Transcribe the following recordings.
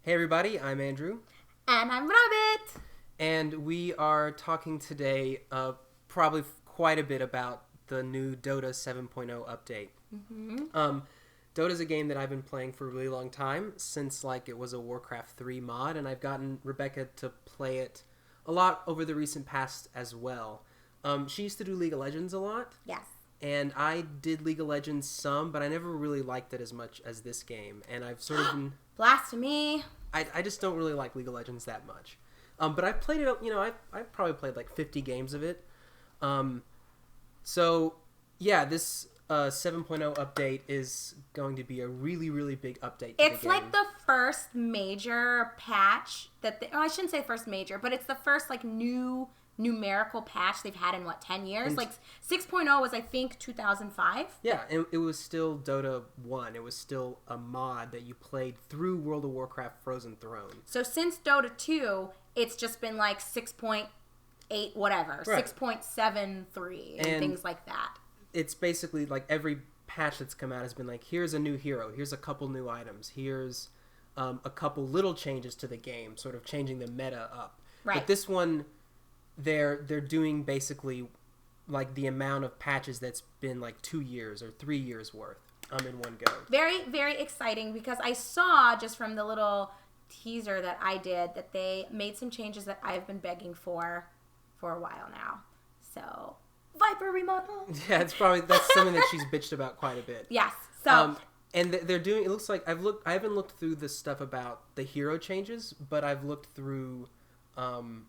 Hey everybody, I'm Andrew. And I'm Rabbit. And we are talking today probably quite a bit about the new DotA 7.0 update. Mm-hmm. DotA is a game that I've been playing for a really long time, since it was a Warcraft 3 mod, and I've gotten Rebecca to play it a lot over the recent past as well. She used to do League of Legends a lot. Yes. And I did League of Legends some, but I never really liked it as much as this game. And I've sort of been... Blasphemy. I just don't really like League of Legends that much. But I've played it, I've probably played 50 games of it. So, yeah, this 7.0 update is going to be a really, really big update to It's the game. like the first major patch that I shouldn't say first major, but it's the first new numerical patch they've had in 10 years? 6.0 was I think 2005. Yeah, and it was still Dota 1. It was still a mod that you played through World of Warcraft Frozen Throne. So since Dota 2, it's just been 6.8 whatever, right. 6.73 and things like that. It's basically every patch that's come out has been here's a new hero, here's a couple new items, here's a couple little changes to the game, sort of changing the meta up. Right. But this one, they're doing basically the amount of patches that's been 2 years or 3 years worth in one go. Very, very exciting, because I saw just from the little teaser that I did that they made some changes that I've been begging for a while now. So, Viper remodel. Yeah, that's something that she's bitched about quite a bit. Yes. So and they're doing, it looks like I haven't looked through the stuff about the hero changes, but I've looked through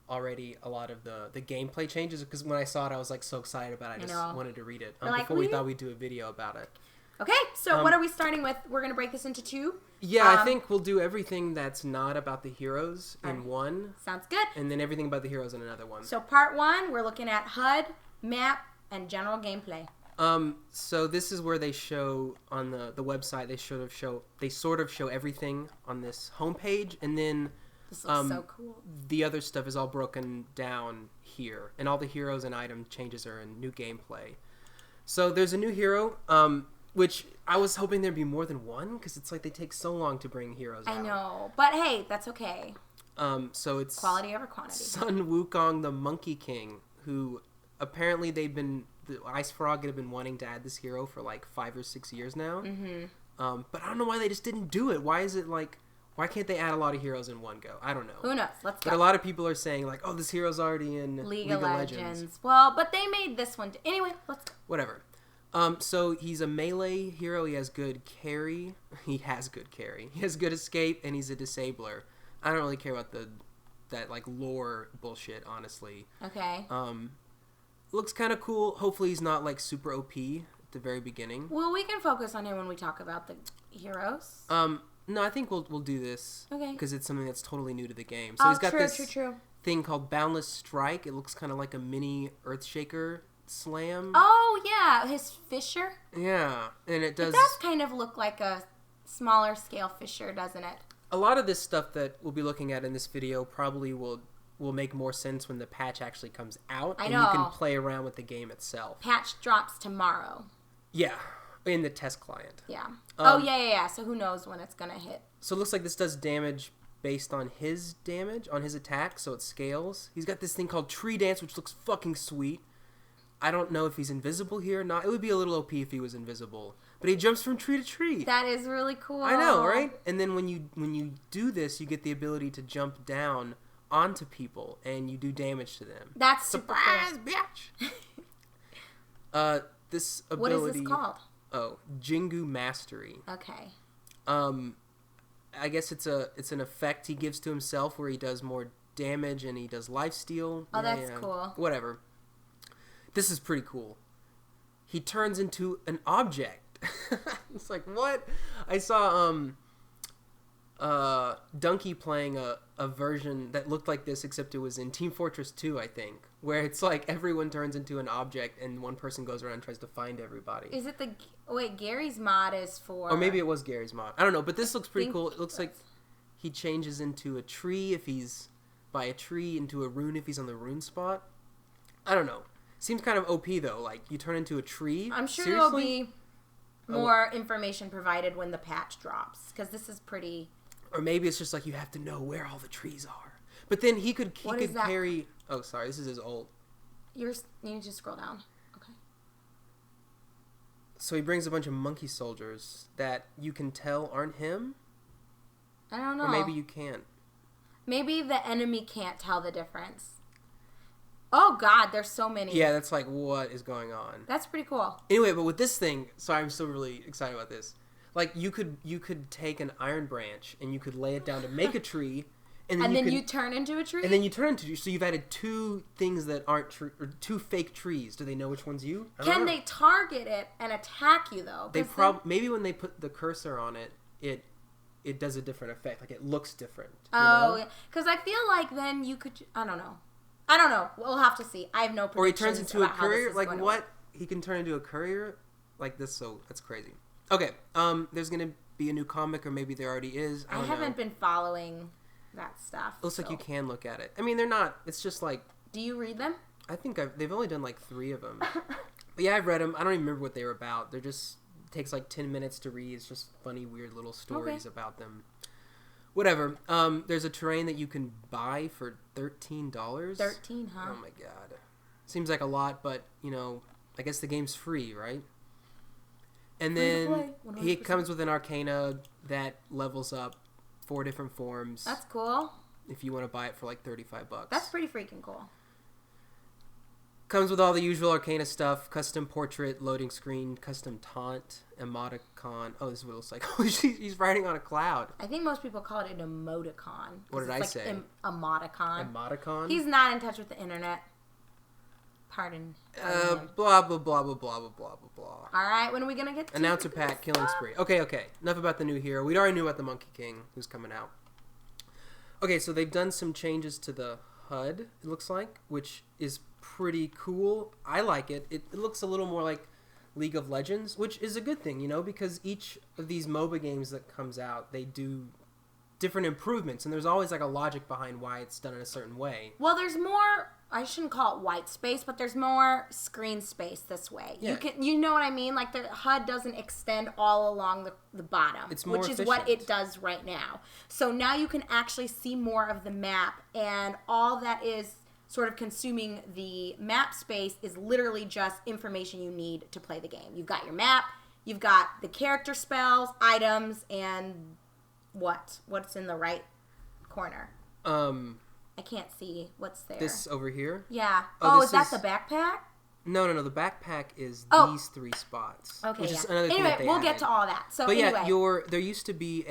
already a lot of the gameplay changes, because when I saw it I was so excited about it. I just wanted to read it before we thought we'd do a video about it. Okay, so what are we starting with? We're going to break this into two. Yeah, I think we'll do everything that's not about the heroes in one. Sounds good. And then everything about the heroes in another one. So part one, we're looking at HUD, map, and general gameplay. So this is where they show on the website, they sort of show everything on this homepage, and then this looks so cool. The other stuff is all broken down here, and all the heroes and item changes are in new gameplay. So there's a new hero, which I was hoping there'd be more than one, because it's they take so long to bring heroes out. I know, but hey, that's okay. So it's quality over quantity. Sun Wukong, the Monkey King, who apparently the Ice Frog had been wanting to add this hero for 5 or 6 years now. Mm-hmm. But I don't know why they just didn't do it. Why is it why can't they add a lot of heroes in one go? I don't know. Who knows? Let's go. But a lot of people are saying oh, this hero's already in League of Legends. Well, but they made this one. Anyway, let's go. Whatever. So he's a melee hero. He has good carry. He has good escape, and he's a disabler. I don't really care about that lore bullshit, honestly. Okay. Looks kind of cool. Hopefully he's not super OP at the very beginning. Well, we can focus on him when we talk about the heroes. No, I think we'll do this. Okay. Because it's something that's totally new to the game. So he's got this true. thing called Boundless Strike. It looks kind of like a mini Earthshaker slam. Oh, yeah. His Fisher? Yeah. And it does kind of look like a smaller scale Fisher, doesn't it? A lot of this stuff that we'll be looking at in this video probably will make more sense when the patch actually comes out. I and know. You can play around with the game itself. Patch drops tomorrow. Yeah. In the test client. Yeah. Yeah. So who knows when it's going to hit. So it looks like this does damage based on his damage, on his attack, so it scales. He's got this thing called Tree Dance, which looks fucking sweet. I don't know if he's invisible here or not. It would be a little OP if he was invisible. But he jumps from tree to tree. That is really cool. I know, right? And then when you do this, you get the ability to jump down onto people, and you do damage to them. That's surprise, super cool. Bitch! This ability... What is this called? Oh, Jingu Mastery. Okay. I guess it's an effect he gives to himself where he does more damage and he does lifesteal. Oh, that's cool. Whatever. This is pretty cool. He turns into an object. It's what? I saw Donkey playing a version that looked like this, except it was in Team Fortress 2, I think, where it's everyone turns into an object and one person goes around and tries to find everybody. Is it Gary's mod is for... Or maybe it was Gary's mod. I don't know, but this looks pretty cool. It looks like he changes into a tree if he's by a tree, into a rune if he's on the rune spot. I don't know. Seems kind of OP, though. You turn into a tree? I'm sure there'll be more information provided when the patch drops, because this is pretty Or maybe it's just like you have to know where all the trees are. But then he could carry... Oh, sorry. This is his ult. You need to scroll down. Okay. So he brings a bunch of monkey soldiers that you can tell aren't him. I don't know. Or maybe you can't. Maybe the enemy can't tell the difference. Oh, God. There's so many. Yeah, that's like, what is going on? That's pretty cool. Anyway, but with this thing... Sorry, I'm still really excited about this. Like, you could take an iron branch and you could lay it down to make a tree... And then you turn into a tree? And then you turn into a tree. So you've added 2 things that aren't true, or 2 fake trees. Do they know which one's you? Can they target it and attack you, though? They maybe when they put the cursor on it, it does a different effect. Like, it looks different. Oh, because I feel like then you could... I don't know. We'll have to see. I have no predictions. Or he turns into a courier. Like, what? Work. He can turn into a courier? Like this, so that's crazy. Okay, there's going to be a new comic, or maybe there already is. I haven't been following... that stuff. It looks like you can look at it. I mean, they're not. It's just like... Do you read them? I think they've only done like 3 of them. But yeah, I've read them. I don't even remember what they were about. They're just... It takes like 10 minutes to read. It's just funny, weird little stories about them. Whatever. There's a terrain that you can buy for $13. 13, huh? Oh my god. Seems like a lot, but, you know, I guess the game's free, right? And then he comes with an Arcana that levels up 4 different forms. That's cool. If you want to buy it for like $35. That's pretty freaking cool. Comes with all the usual Arcana stuff: custom portrait, loading screen, custom taunt, emoticon. Oh, this is what it looks like. He's riding on a cloud. I think most people call it an emoticon. What did I say? Emoticon. Emoticon? He's not in touch with the internet. Pardon him. Blah, blah, blah, blah, blah, blah, blah, blah. All right, when are we going to get to Announcer pack, killing spree. Okay. Enough about the new hero. We already knew about the Monkey King who's coming out. Okay, so they've done some changes to the HUD, it looks like, which is pretty cool. I like it. It looks a little more like League of Legends, which is a good thing, you know, because each of these MOBA games that comes out, they do different improvements, and there's always like a logic behind why it's done in a certain way. Well, there's more... I shouldn't call it white space, but there's more screen space this way. Yeah. You know what I mean? Like the HUD doesn't extend all along the bottom, it's more which efficient. is what it does right now. So now you can actually see more of the map, and all that is sort of consuming the map space is literally just information you need to play the game. You've got your map, you've got the character spells, items, and what's in the right corner. I can't see what's there. This over here? Yeah. Oh, is that the backpack? No. The backpack is these 3 spots. Okay, which yeah. is another thing Anyway, that they we'll added. get to all that. So but anyway. yeah, there used to be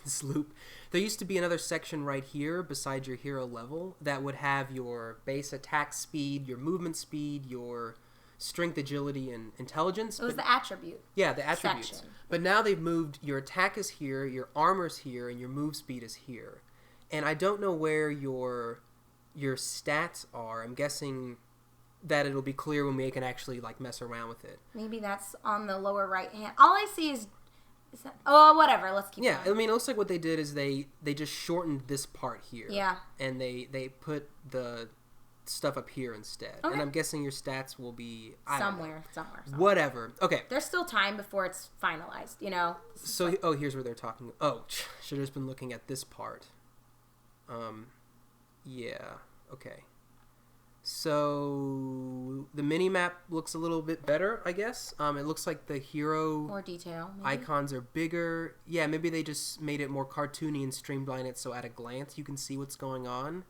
this loop. There used to be another section right here beside your hero level that would have your base attack speed, your movement speed, your strength, agility, and intelligence. It was the attribute. Yeah, the attributes. Section. But now they've moved your attack is here, your armor's here, and your move speed is here. And I don't know where your stats are. I'm guessing that it'll be clear when we can actually like mess around with it. Maybe that's on the lower right hand. All I see is that, whatever. Let's keep going. I mean, it looks like what they did is they just shortened this part here. Yeah. And they put the stuff up here instead. Okay. And I'm guessing your stats will be somewhere. Whatever. Okay. There's still time before it's finalized, you know. So here's where they're talking. Oh, should have just been looking at this part. Yeah. Okay. So the mini map looks a little bit better, I guess. It looks like the hero more detail. Maybe? Icons are bigger. Yeah, maybe they just made it more cartoony and streamlined it so at a glance you can see what's going on.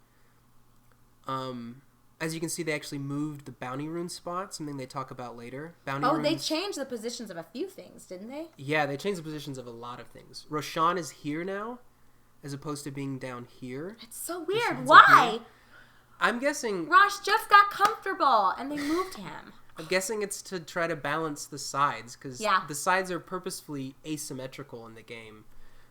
As you can see, they actually moved the bounty rune spot, something they talk about later. Runes, they changed the positions of a few things, didn't they? Yeah, they changed the positions of a lot of things. Roshan is here now, as opposed to being down here. It's so weird. Why? I'm guessing... Rosh just got comfortable, and they moved him. I'm guessing it's to try to balance the sides, because the sides are purposefully asymmetrical in the game.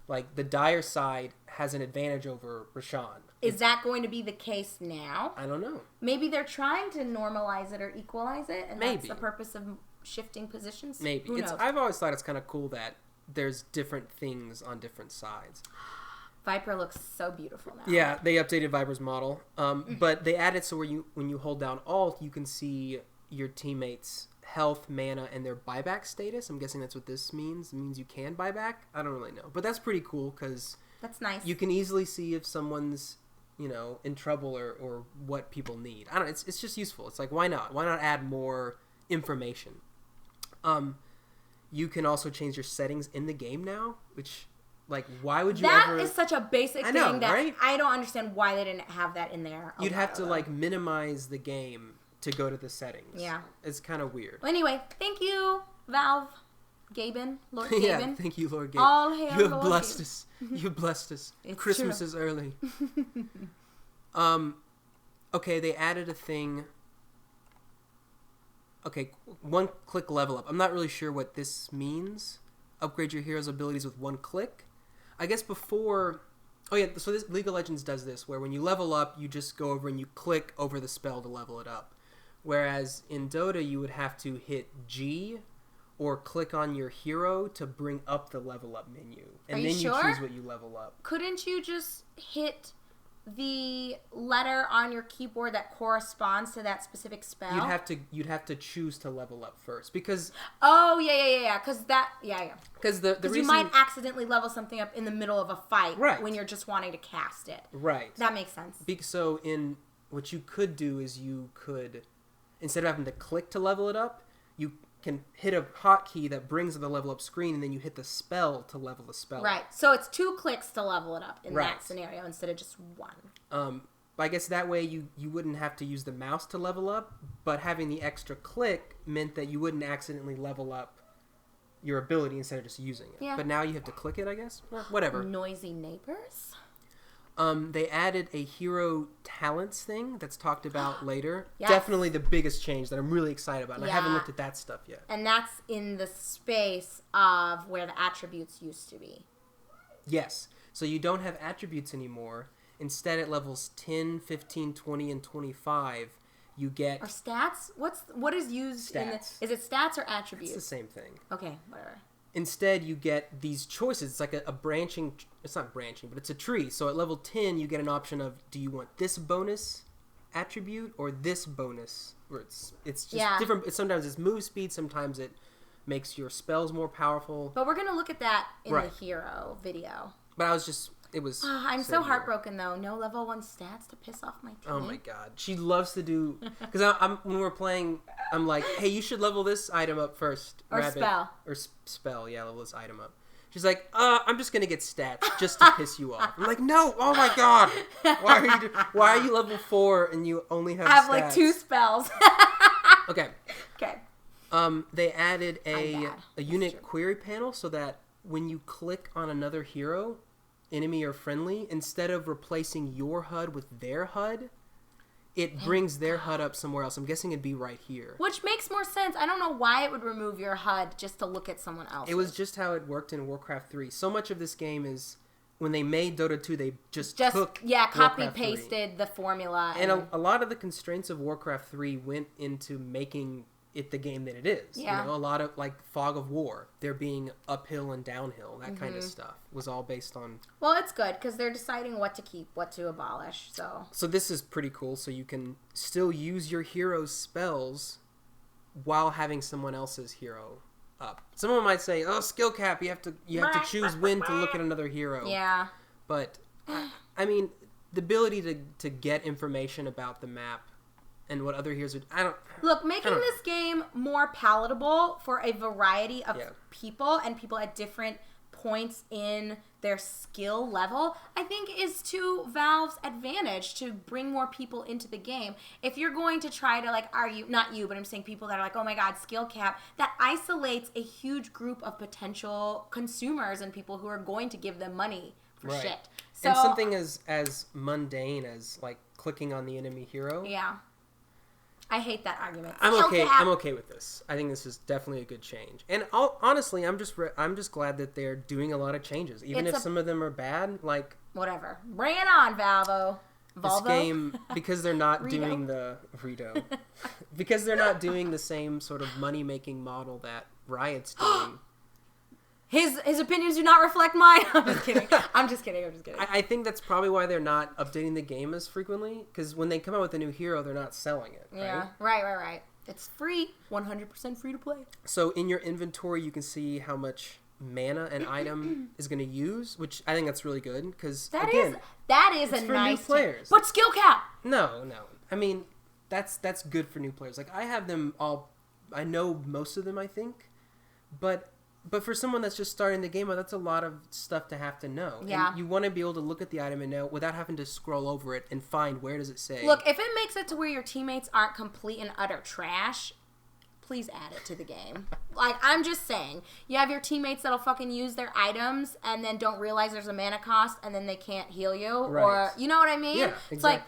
Like, the dire side has an advantage over Roshan. Is that going to be the case now? I don't know. Maybe they're trying to normalize it or equalize it, and Maybe. That's the purpose of shifting positions? Maybe. Who knows? I've always thought it's kind of cool that there's different things on different sides. Viper looks so beautiful now. Yeah, they updated Viper's model. But they added so when you hold down Alt, you can see your teammates' health, mana, and their buyback status. I'm guessing that's what this means. It means you can buy back. I don't really know. But that's pretty cool because that's nice. You can easily see if someone's, in trouble or what people need. I don't know. It's just useful. It's like, why not? Why not add more information? You can also change your settings in the game now, which, like, why would you That is such a basic thing that right? I don't understand why they didn't have that in there. You'd have to, like, minimize the game to go to the settings. Yeah. It's kind of weird. Well, anyway, thank you, Valve. Gaben, Lord Gaben. Yeah, thank you, Lord Gaben. All hail You have Lord blessed Gaben. us. You have blessed us. It's Christmas true. is early. Okay, they added a thing. Okay, one-click level up. I'm not really sure what this means. Upgrade your hero's abilities with one click. I guess before... Oh yeah, so this League of Legends does this, where when you level up, you just go over and you click over the spell to level it up. Whereas in Dota, you would have to hit G or click on your hero to bring up the level up menu. And then you choose what you level up. Couldn't you just hit the letter on your keyboard that corresponds to that specific spell? You'd have to choose to level up first because because the reason you might accidentally level something up in the middle of a fight when you're just wanting to cast it. Right. That makes sense. So in what you could do is you could, instead of having to click to level it up, you can hit a hotkey that brings the level up screen, and then you hit the spell to level the spell Right. up. So it's 2 clicks to level it up in Right. that scenario instead of just 1. I guess that way you wouldn't have to use the mouse to level up, but having the extra click meant that you wouldn't accidentally level up your ability instead of just using it. Yeah. But now you have to click it, I guess? Whatever. Noisy neighbors? They added a hero talents thing that's talked about later. Yes. Definitely the biggest change that I'm really excited about. And I haven't Yeah. looked at that stuff yet. And that's in the space of where the attributes used to be. Yes. So you don't have attributes anymore. Instead, at levels 10, 15, 20, and 25, you get... Or stats? What is used in the... Stats. Is it stats or attributes? It's the same thing. Okay, whatever. Instead, you get these choices. It's like a branching... It's not branching, but it's a tree. So at level 10, you get an option of, do you want this bonus attribute or this bonus? Or it's just different. Sometimes it's move speed. Sometimes it makes your spells more powerful. But we're going to look at that in Right. the hero video. But I was just... It was... I'm so heartbroken, though. No level 1 stats to piss off my team. Oh my god. She loves to do... Because when we're playing, I'm like, hey, you should level this item up first. Or Rabbit. spell. Or spell, yeah, level this item up. She's like, I'm just going to get stats just to piss you off. I'm like, no, oh my god. Why are you level 4 and you only have I have stats? like 2 spells. Okay. Okay. They added a That's unit true. query panel so that when you click on another hero, enemy or friendly, instead of replacing your HUD with their HUD, it brings their HUD up somewhere else. I'm guessing it'd be right here. Which makes more sense. I don't know why it would remove your HUD just to look at someone else. It was just how it worked in Warcraft 3. So much of this game is, when they made Dota 2, they just took copy Warcraft 3. pasted the formula. And a lot of the constraints of Warcraft 3 went into making it the game that it is. Yeah. A lot of, like, Fog of War, there being uphill and downhill, that kind of stuff, was all based on... Well, it's good, because they're deciding what to keep, what to abolish, so... So this is pretty cool, so you can still use your hero's spells while having someone else's hero up. Someone might say, oh, skill cap, you have to choose when to look at another hero. Yeah. But, I mean, the ability to get information about the map and what other heroes would... Look, making this game more palatable for a variety of people and people at different points in their skill level, I think is to Valve's advantage to bring more people into the game. If you're going to try to, like, argue, not you, but I'm saying people that are like, oh my god, skill cap, that isolates a huge group of potential consumers and people who are going to give them money for shit. So, and something as mundane as, like, clicking on the enemy hero... Yeah. I hate that argument. I'm okay with this. I think this is definitely a good change. And honestly, I'm just glad that they're doing a lot of changes, even if some of them are bad. Like whatever, bring it on, Valvo. This game, because they're not doing the Rito, because they're not doing the same sort of money making model that Riot's doing. His opinions do not reflect mine. I'm just kidding. I'm just kidding. I think that's probably why they're not updating the game as frequently, because when they come out with a new hero, they're not selling it. Right? Yeah, right. It's free, 100% free to play. So in your inventory, you can see how much mana an item is going to use, which I think that's really good because that is a for nice new players. But skill cap. No. I mean, that's good for new players. Like I have them all. I know most of them, I think, but for someone that's just starting the game, that's a lot of stuff to have to know. Yeah. And you want to be able to look at the item and know without having to scroll over it and find where does it say. Look, if it makes it to where your teammates aren't complete and utter trash, please add it to the game. Like, I'm just saying, you have your teammates that'll fucking use their items and then don't realize there's a mana cost and then they can't heal you. Right. Or, you know what I mean? Yeah, exactly. It's like,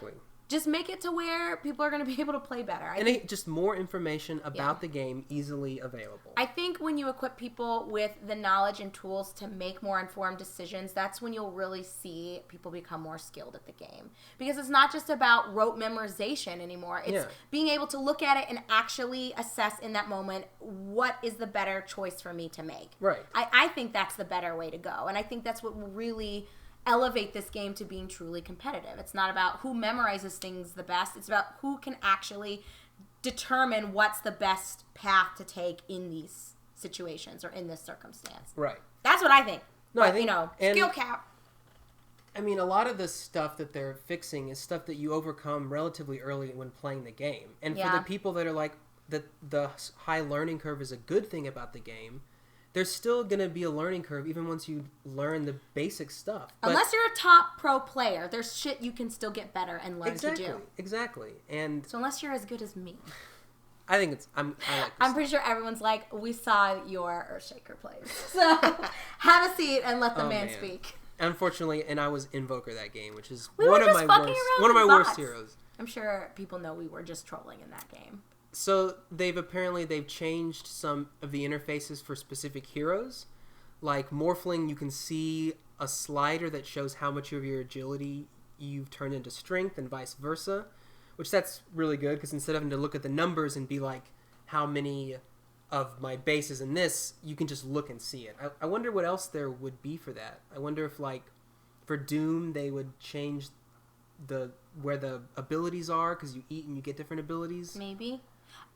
just make it to where people are going to be able to play better. Just more information about the game easily available. I think when you equip people with the knowledge and tools to make more informed decisions, that's when you'll really see people become more skilled at the game. Because it's not just about rote memorization anymore. It's being able to look at it and actually assess in that moment what is the better choice for me to make. Right. I think that's the better way to go. And I think that's what will really elevate this game to being truly competitive. It's not about who memorizes things the best. It's about who can actually determine what's the best path to take in these situations or in this circumstance. Right. That's what I think. No, but, I think, skill cap. I mean, a lot of the stuff that they're fixing is stuff that you overcome relatively early when playing the game. And for the people that are like, the high learning curve is a good thing about the game, there's still going to be a learning curve even once you learn the basic stuff. Unless you're a top pro player, there's shit you can still get better and learn to do. Exactly. And so unless you're as good as me. I think it's... I like I'm pretty sure everyone's like, we saw your Earthshaker plays. So have a seat and let the man speak. Unfortunately, and I was Invoker that game, which is one of my worst heroes. I'm sure people know we were just trolling in that game. So they've changed some of the interfaces for specific heroes. Like Morphling, you can see a slider that shows how much of your agility you've turned into strength and vice versa, which that's really good because instead of having to look at the numbers and be like, how many of my base is in this, you can just look and see it. I wonder what else there would be for that. I wonder if like for Doom they would change where the abilities are because you eat and you get different abilities. Maybe.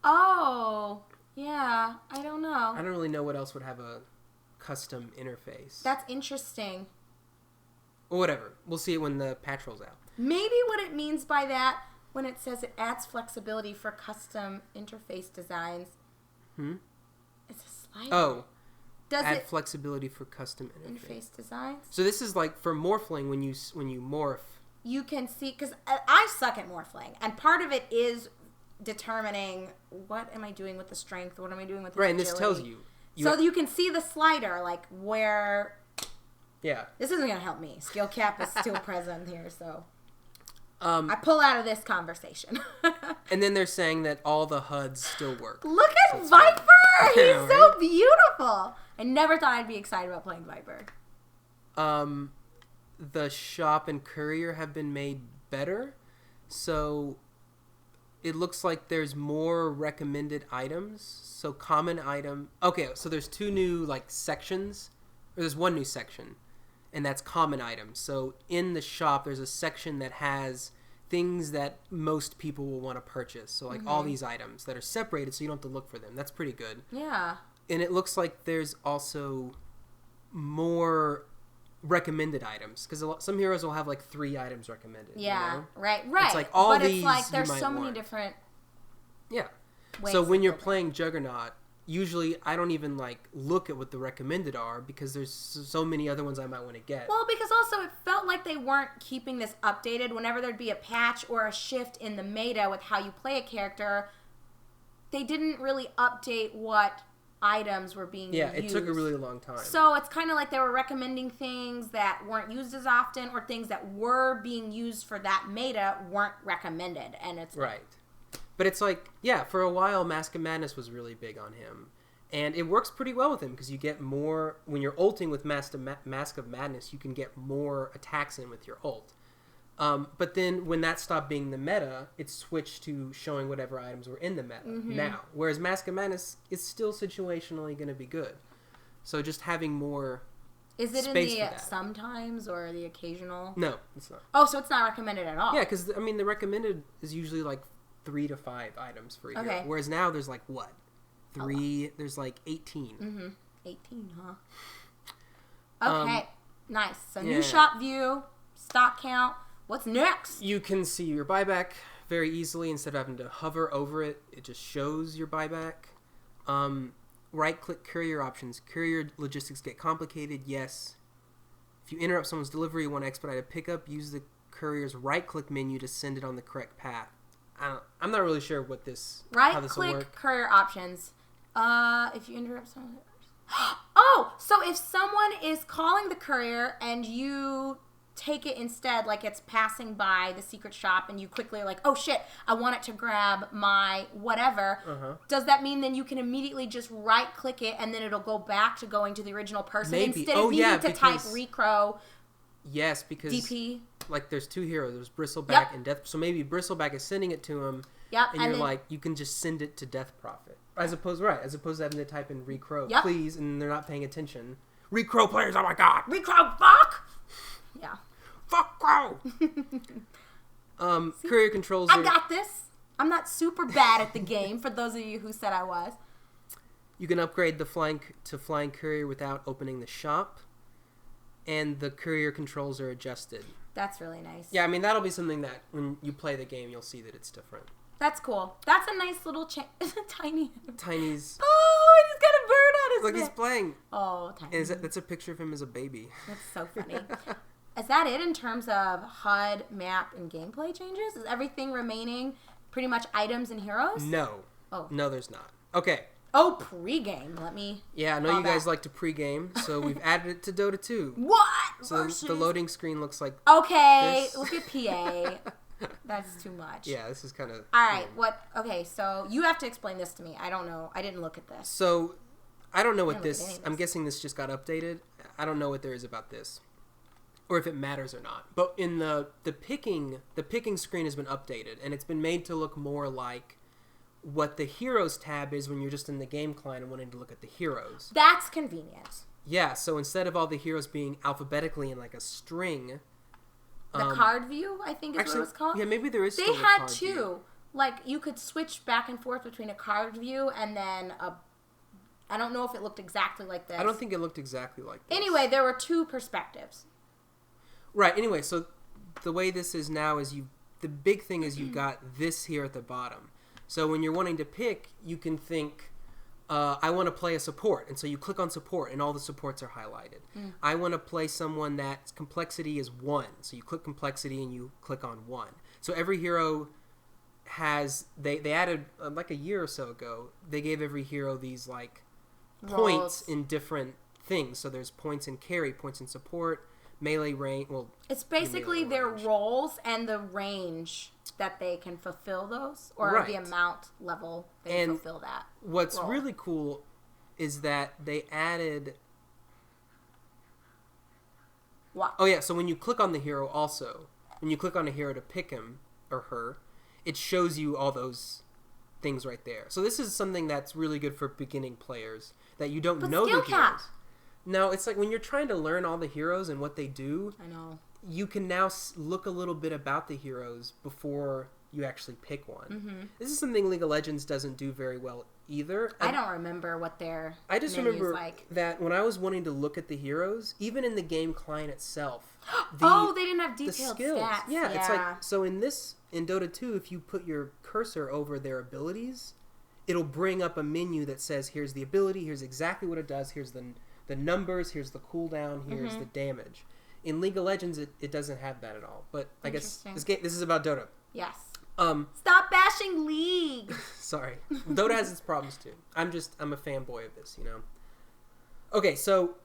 Oh, yeah. I don't know. I don't really know what else would have a custom interface. That's interesting. Or whatever. We'll see it when the patch rolls out. Maybe what it means by that, when it says it adds flexibility for custom interface designs. It's a slider. Oh. Does add it flexibility for custom interface designs? So this is like for Morphling when you morph. You can see, because I suck at Morphling, and part of it is determining what am I doing with the strength, what am I doing with the agility. And this tells you. So you can see the slider, like where... Yeah. This isn't going to help me. Skill cap is still present here, so... I pull out of this conversation. And then they're saying that all the HUDs still work. Look at Viper! He's so beautiful! I never thought I'd be excited about playing Viper. The shop and courier have been made better, so... It looks like there's more recommended items. So common item. Okay, so there's two new like sections. Or there's one new section. And that's common items. So in the shop there's a section that has things that most people will want to purchase. So like all these items that are separated so you don't have to look for them. That's pretty good. Yeah. And it looks like there's also more recommended items because some heroes will have like 3 items recommended. Yeah, you know? right. It's like all but these it's like there's so many want. Different. Yeah. Ways so when you're playing Juggernaut, usually I don't even like look at what the recommended are because there's so many other ones I might want to get. Well, because also it felt like they weren't keeping this updated. Whenever there'd be a patch or a shift in the meta with how you play a character, they didn't really update what items were being used. Yeah, it took a really long time. So it's kind of like they were recommending things that weren't used as often or things that were being used for that meta weren't recommended. And it's right. But it's like, yeah, for a while Mask of Madness was really big on him. And it works pretty well with him because you get more, when you're ulting with Mask of Madness, you can get more attacks in with your ult. But then when that stopped being the meta, it switched to showing whatever items were in the meta now. Whereas Mask of Madness is still situationally going to be good. So just having more Is it space in the for that. sometimes or the occasional? No, it's not. Oh, so it's not recommended at all. Yeah, because, I mean, the recommended is usually like 3 to 5 items for a Okay. hero. Whereas now there's like what? 3, there's like 18. Mm-hmm. 18, huh? Okay. Nice. So yeah. new shop view, stock count. What's next? You can see your buyback very easily. Instead of having to hover over it, it just shows your buyback. Right-click courier options. Courier logistics get complicated. Yes. If you interrupt someone's delivery, you want to expedite a pickup, use the courier's right-click menu to send it on the correct path. I'm not really sure what this how this will work. Right-click courier options. If you interrupt someone... Oh! So if someone is calling the courier and you take it instead, like it's passing by the secret shop and you quickly are like, oh shit, I want it to grab my whatever. Does that mean then you can immediately just right click it and then it'll go back to going to the original person instead of needing to type recro? Yes, because DP. Like there's 2 heroes, there's Bristleback and Death. So maybe Bristleback is sending it to him. Yep. And you're like, you can just send it to Death Prophet. As opposed to having to type in recro, please, and they're not paying attention. Recro players, oh my god. Recro, fuck! Yeah. Fuck crow! Courier controls I got this. I'm not super bad at the game, for those of you who said I was. You can upgrade the flying courier without opening the shop. And the courier controls are adjusted. That's really nice. Yeah, I mean, that'll be something that when you play the game, you'll see that it's different. That's cool. That's a nice little tiny. Tiny's. Oh, he's got a bird on his Look, neck. he's playing. Oh, Tiny. That's a picture of him as a baby. That's so funny. Is that it in terms of HUD, map, and gameplay changes? Is everything remaining pretty much items and heroes? No. Oh. No, there's not. Okay. Oh, pregame. Let me. Yeah, I know you guys like to pregame, so we've added it to Dota 2. What? So the loading screen looks like. Okay, this. look at PA. That's too much. Yeah, this is kind of. All right. What? Okay, so you have to explain this to me. I don't know. I didn't look at this. So, I don't know what this. I'm guessing this just got updated. I don't know what there is about this, or if it matters or not. But in the picking screen has been updated, and it's been made to look more like what the heroes tab is when you're just in the game client and wanting to look at the heroes. That's convenient. Yeah. So instead of all the heroes being alphabetically in like a string. The card view, I think is what it was called. Yeah, maybe there is. They had 2. View. Like, you could switch back and forth between a card view and then I don't know if it looked exactly like this. I don't think it looked exactly like this. Anyway, there were 2 perspectives. Right. Anyway, so the way this is now is the big thing is you've got this here at the bottom. So when you're wanting to pick, you can think, I want to play a support. And so you click on support and all the supports are highlighted. I want to play someone that's complexity is 1. So you click complexity and you click on 1. So every hero has, they added like a year or so ago, they gave every hero these like points in different things. So there's points in carry, points in support, melee range. Well, it's basically their roles and the range that they can fulfill those, or the amount level they fulfill that. What's really cool is that they added. What? Oh yeah, so when you click on the hero, also when you click on a hero to pick him or her, it shows you all those things right there. So this is something that's really good for beginning players that you don't know the heroes. No, it's like when you're trying to learn all the heroes and what they do. I know. You can now look a little bit about the heroes before you actually pick one. Mm-hmm. This is something League of Legends doesn't do very well either. I don't remember what their I just remember that when I was wanting to look at the heroes, even in the game client itself. They didn't have detailed stats. Yeah, it's like, so in Dota 2, if you put your cursor over their abilities, it'll bring up a menu that says, here's the ability, here's exactly what it does, here's the numbers, here's the cooldown, here's the damage. In League of Legends, it doesn't have that at all. But I guess this is about Dota. Yes. Stop bashing League. Sorry. Dota has its problems too. I'm a fanboy of this, you know. Okay, so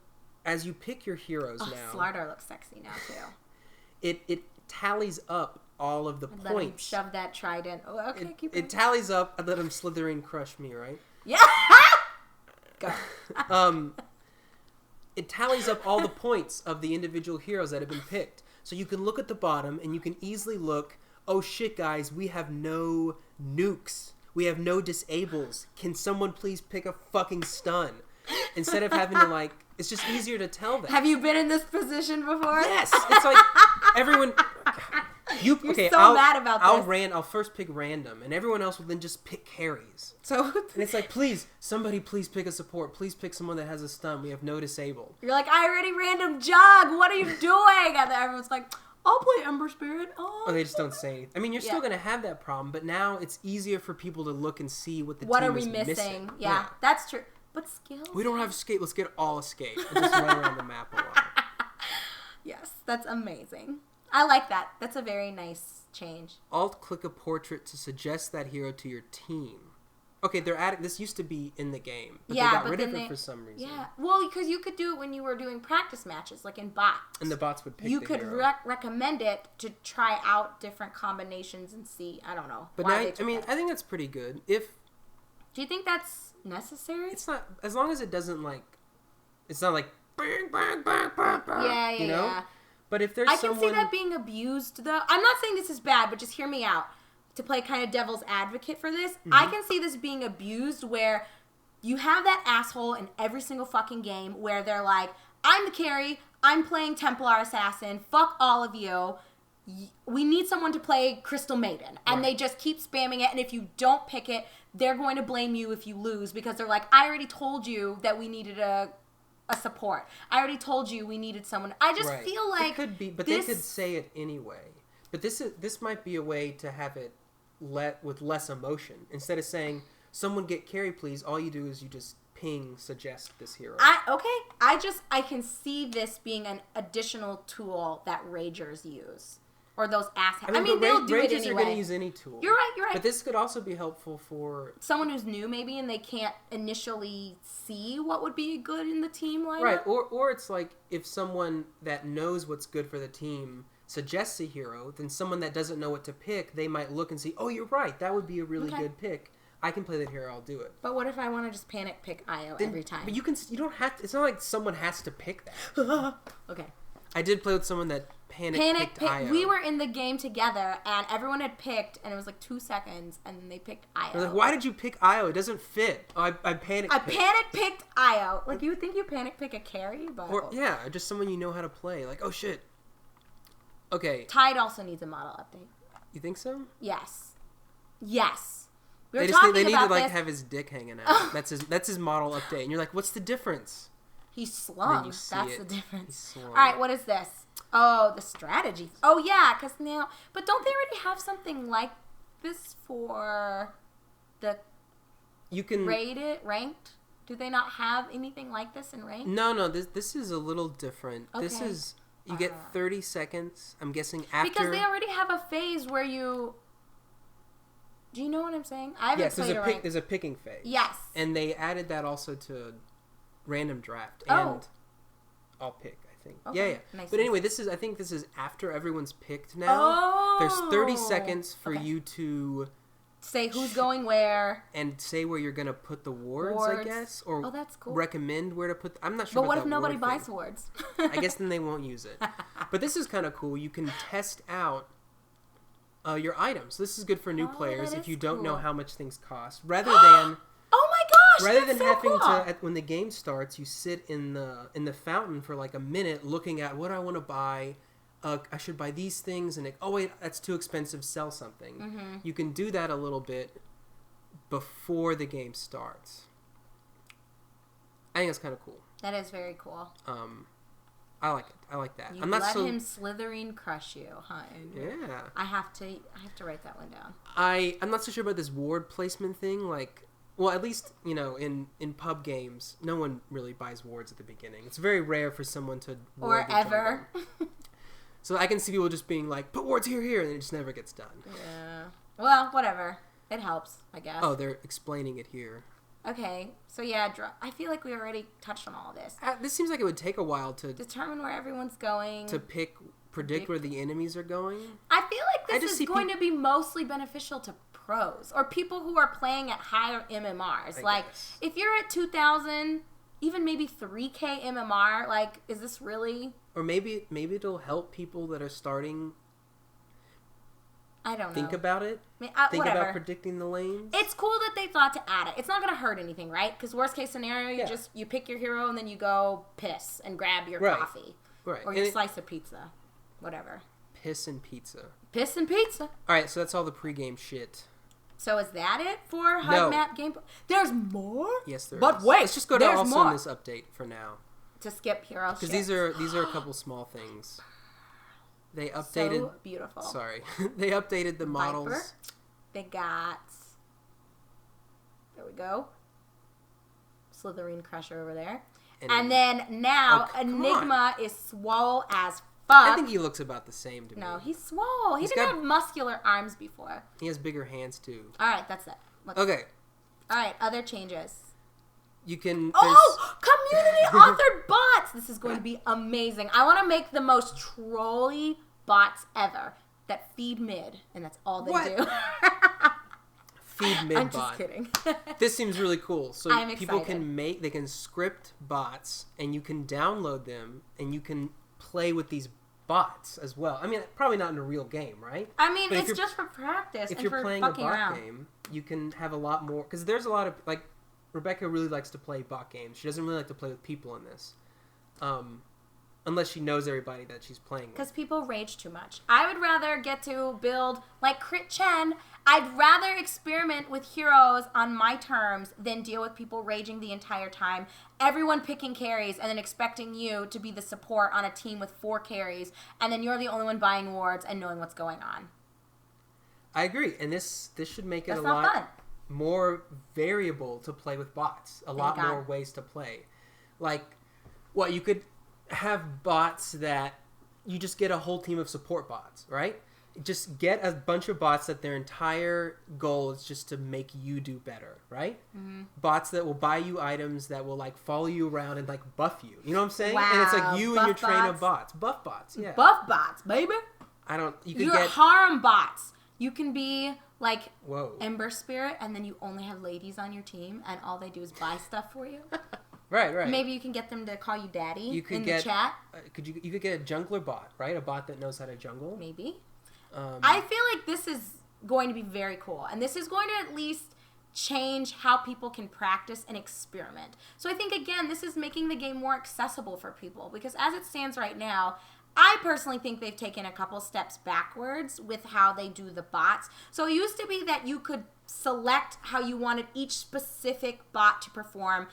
as you pick your heroes now, Slardar looks sexy now too. It tallies up all of the points. Let him shove that trident. Oh, okay, keep it tallies up. I let him Slytherin crush me, right? Yeah. Go. It tallies up all the points of the individual heroes that have been picked. So you can look at the bottom and you can easily look, oh shit guys, we have no nukes. We have no disables. Can someone please pick a fucking stun? Instead of having to it's just easier to tell that. Have you been in this position before? Yes. It's like everyone... You're mad about this. I'll first pick random, and everyone else will then just pick carries. So and it's like, please pick a support. Please pick someone that has a stun. We have no disabled. You're like, I already random jug. What are you doing? And then everyone's like, I'll play Ember Spirit. Oh, they just don't say anything. I mean, you're still going to have that problem, but now it's easier for people to look and see what the team is missing. What are we missing? Yeah, that's true. But skills? We don't have escape. Let's get all escape and just run around the map a lot. Yes, that's amazing. I like that. That's a very nice change. Alt-click a portrait to suggest that hero to your team. Okay, they're adding. This used to be in the game, but they got rid of it for some reason. Yeah, well, because you could do it when you were doing practice matches, like in bots. And the bots would pick you the could hero. Recommend it to try out different combinations and see. I don't know. But now, I think that's pretty good. Do you think that's necessary? It's not, as long as it doesn't it's not like bang bang bang bang bang. Yeah, you know? Yeah. But if there's I can see that being abused, though. I'm not saying this is bad, but just hear me out. To play kind of devil's advocate for this, I can see this being abused where you have that asshole in every single fucking game where they're like, I'm the carry, I'm playing Templar Assassin, fuck all of you. We need someone to play Crystal Maiden. And they just keep spamming it, and if you don't pick it, they're going to blame you if you lose because they're like, I already told you that we needed a support. I already told you we needed someone. I just feel like it could be, but they could say it anyway. But this might be a way to have it with less emotion. Instead of saying, someone get carry please, all you do is you just suggest this hero. I can see this being an additional tool that Ragers use. Or those assholes. I mean they'll do it anyway. Ragers are going to use any tool. You're right. But this could also be helpful for someone who's new maybe and they can't initially see what would be good in the team lineup. Right, or it's like if someone that knows what's good for the team suggests a hero, then someone that doesn't know what to pick, they might look and see, oh, you're right, that would be a really good pick. I can play that hero, I'll do it. But what if I want to just panic pick Io every time? But you don't have to, it's not like someone has to pick that. Okay. I did play with someone that panic picked Io. We were in the game together, and everyone had picked, and it was like 2 seconds, and then they picked Io. They're like, why did you pick Io? It doesn't fit. Oh, I panic picked. I panic picked Io. Like, you would think you panic pick a carry, but... Or, yeah, just someone you know how to play. Like, oh, shit. Okay. Tide also needs a model update. You think so? Yes. Yes. They need to like have his dick hanging out. That's his model update, and you're like, what's the difference? He's slung. That's the difference. All right, what is this? Oh, the strategy. Oh yeah, because now, but don't they already have something like this for the? You can ranked. Do they not have anything like this in ranked? No. This is a little different. Okay. This is you get 30 seconds. I'm guessing after because they already have a phase where you. Do you know what I'm saying? I haven't played a ranked. There's a picking phase. Yes. And they added that also to random draft and I'll pick. I think. Okay. Yeah. Nice, but anyway, I think this is after everyone's picked now. Oh. There's 30 seconds for you to say who's going where and say where you're gonna put the wards. I guess, or that's cool. Recommend where to put. I'm not sure. But what if nobody buys wards? I guess then they won't use it. But this is kind of cool. You can test out your items. This is good for new players if you don't know how much things cost. Rather than Rather than having to, when the game starts, you sit in the fountain for like a minute looking at what I want to buy. I should buy these things, and oh wait, that's too expensive. Sell something. Mm-hmm. You can do that a little bit before the game starts. I think that's kind of cool. That is very cool. I like it. I like that. You let him slithering crush you, huh? Yeah. I have to write that one down. I'm not so sure about this ward placement thing. Like, well, at least in pub games, no one really buys wards at the beginning. It's very rare for someone to or ever. So I can see people just being like, put wards here, and it just never gets done. Yeah. Well, whatever. It helps, I guess. Oh, they're explaining it here. Okay, so yeah, I feel like we already touched on all of this. This seems like it would take a while to determine where everyone's going. To predict where the enemies are going. I feel like this is going to be mostly beneficial to pros or people who are playing at higher MMRs. I guess. If you're at 2,000, even maybe 3K MMR, like, is this really? Or maybe it'll help people that are starting. I don't know. Think about it. Think about predicting the lanes. It's cool that they thought to add it. It's not going to hurt anything, right? Because worst case scenario, you pick your hero and then you go piss and grab your coffee. Right. Or your slice of pizza. Whatever. Piss and pizza. Piss and pizza. All right, so that's all the pregame shit. So is that it for HUD map gameplay? There's more? Yes, there is. But wait, let's just go to also more. In this update for now. To skip hero shit. Because these are a couple small things. They updated. So beautiful. Sorry, they updated the models. Viper. They got. There we go. Slytherin Crusher over there. And then now Enigma is swole as fuck. I think he looks about the same to me. No, he's swole. He didn't have muscular arms before. He has bigger hands too. All right, that's it. Okay. All right, other changes. You can. Community authored bots. This is going to be amazing. I want to make the most trolly bots ever that feed mid, and that's all they do. Feed mid I'm bot. just kidding. This seems really cool. So I'm people excited. they can script bots, and you can download them, and you can play with these bots as well. I mean, probably not in a real game, right? I mean, it's just for practice. If you're playing a bot game, you can have a lot more, because there's a lot of, like, Rebecca really likes to play bot games. She doesn't really like to play with people in this. Unless she knows everybody that she's playing with. Because people rage too much. I would rather get to build, like Crit Chen, I'd rather experiment with heroes on my terms than deal with people raging the entire time. Everyone picking carries and then expecting you to be the support on a team with 4 carries. And then you're the only one buying wards and knowing what's going on. I agree. And this should make it a lot more variable to play with bots. A lot more ways to play. Like, you could have bots that you just get a whole team of support bots, right? Just get a bunch of bots that their entire goal is just to make you do better, right? Mm-hmm. Bots that will buy you items, that will, like, follow you around and, like, buff you. You know what I'm saying? Wow. And it's like you and your train of bots. Buff bots, yeah. Buff bots, baby. You're harem bots. You can be like Whoa. Ember Spirit, and then you only have ladies on your team, and all they do is buy stuff for you. Right. Maybe you can get them to call you daddy the chat. You could get a jungler bot, right? A bot that knows how to jungle. Maybe. I feel like this is going to be very cool, and this is going to at least change how people can practice and experiment. So I think, again, this is making the game more accessible for people, because as it stands right now, I personally think they've taken a couple steps backwards with how they do the bots. So it used to be that you could select how you wanted each specific bot to perform,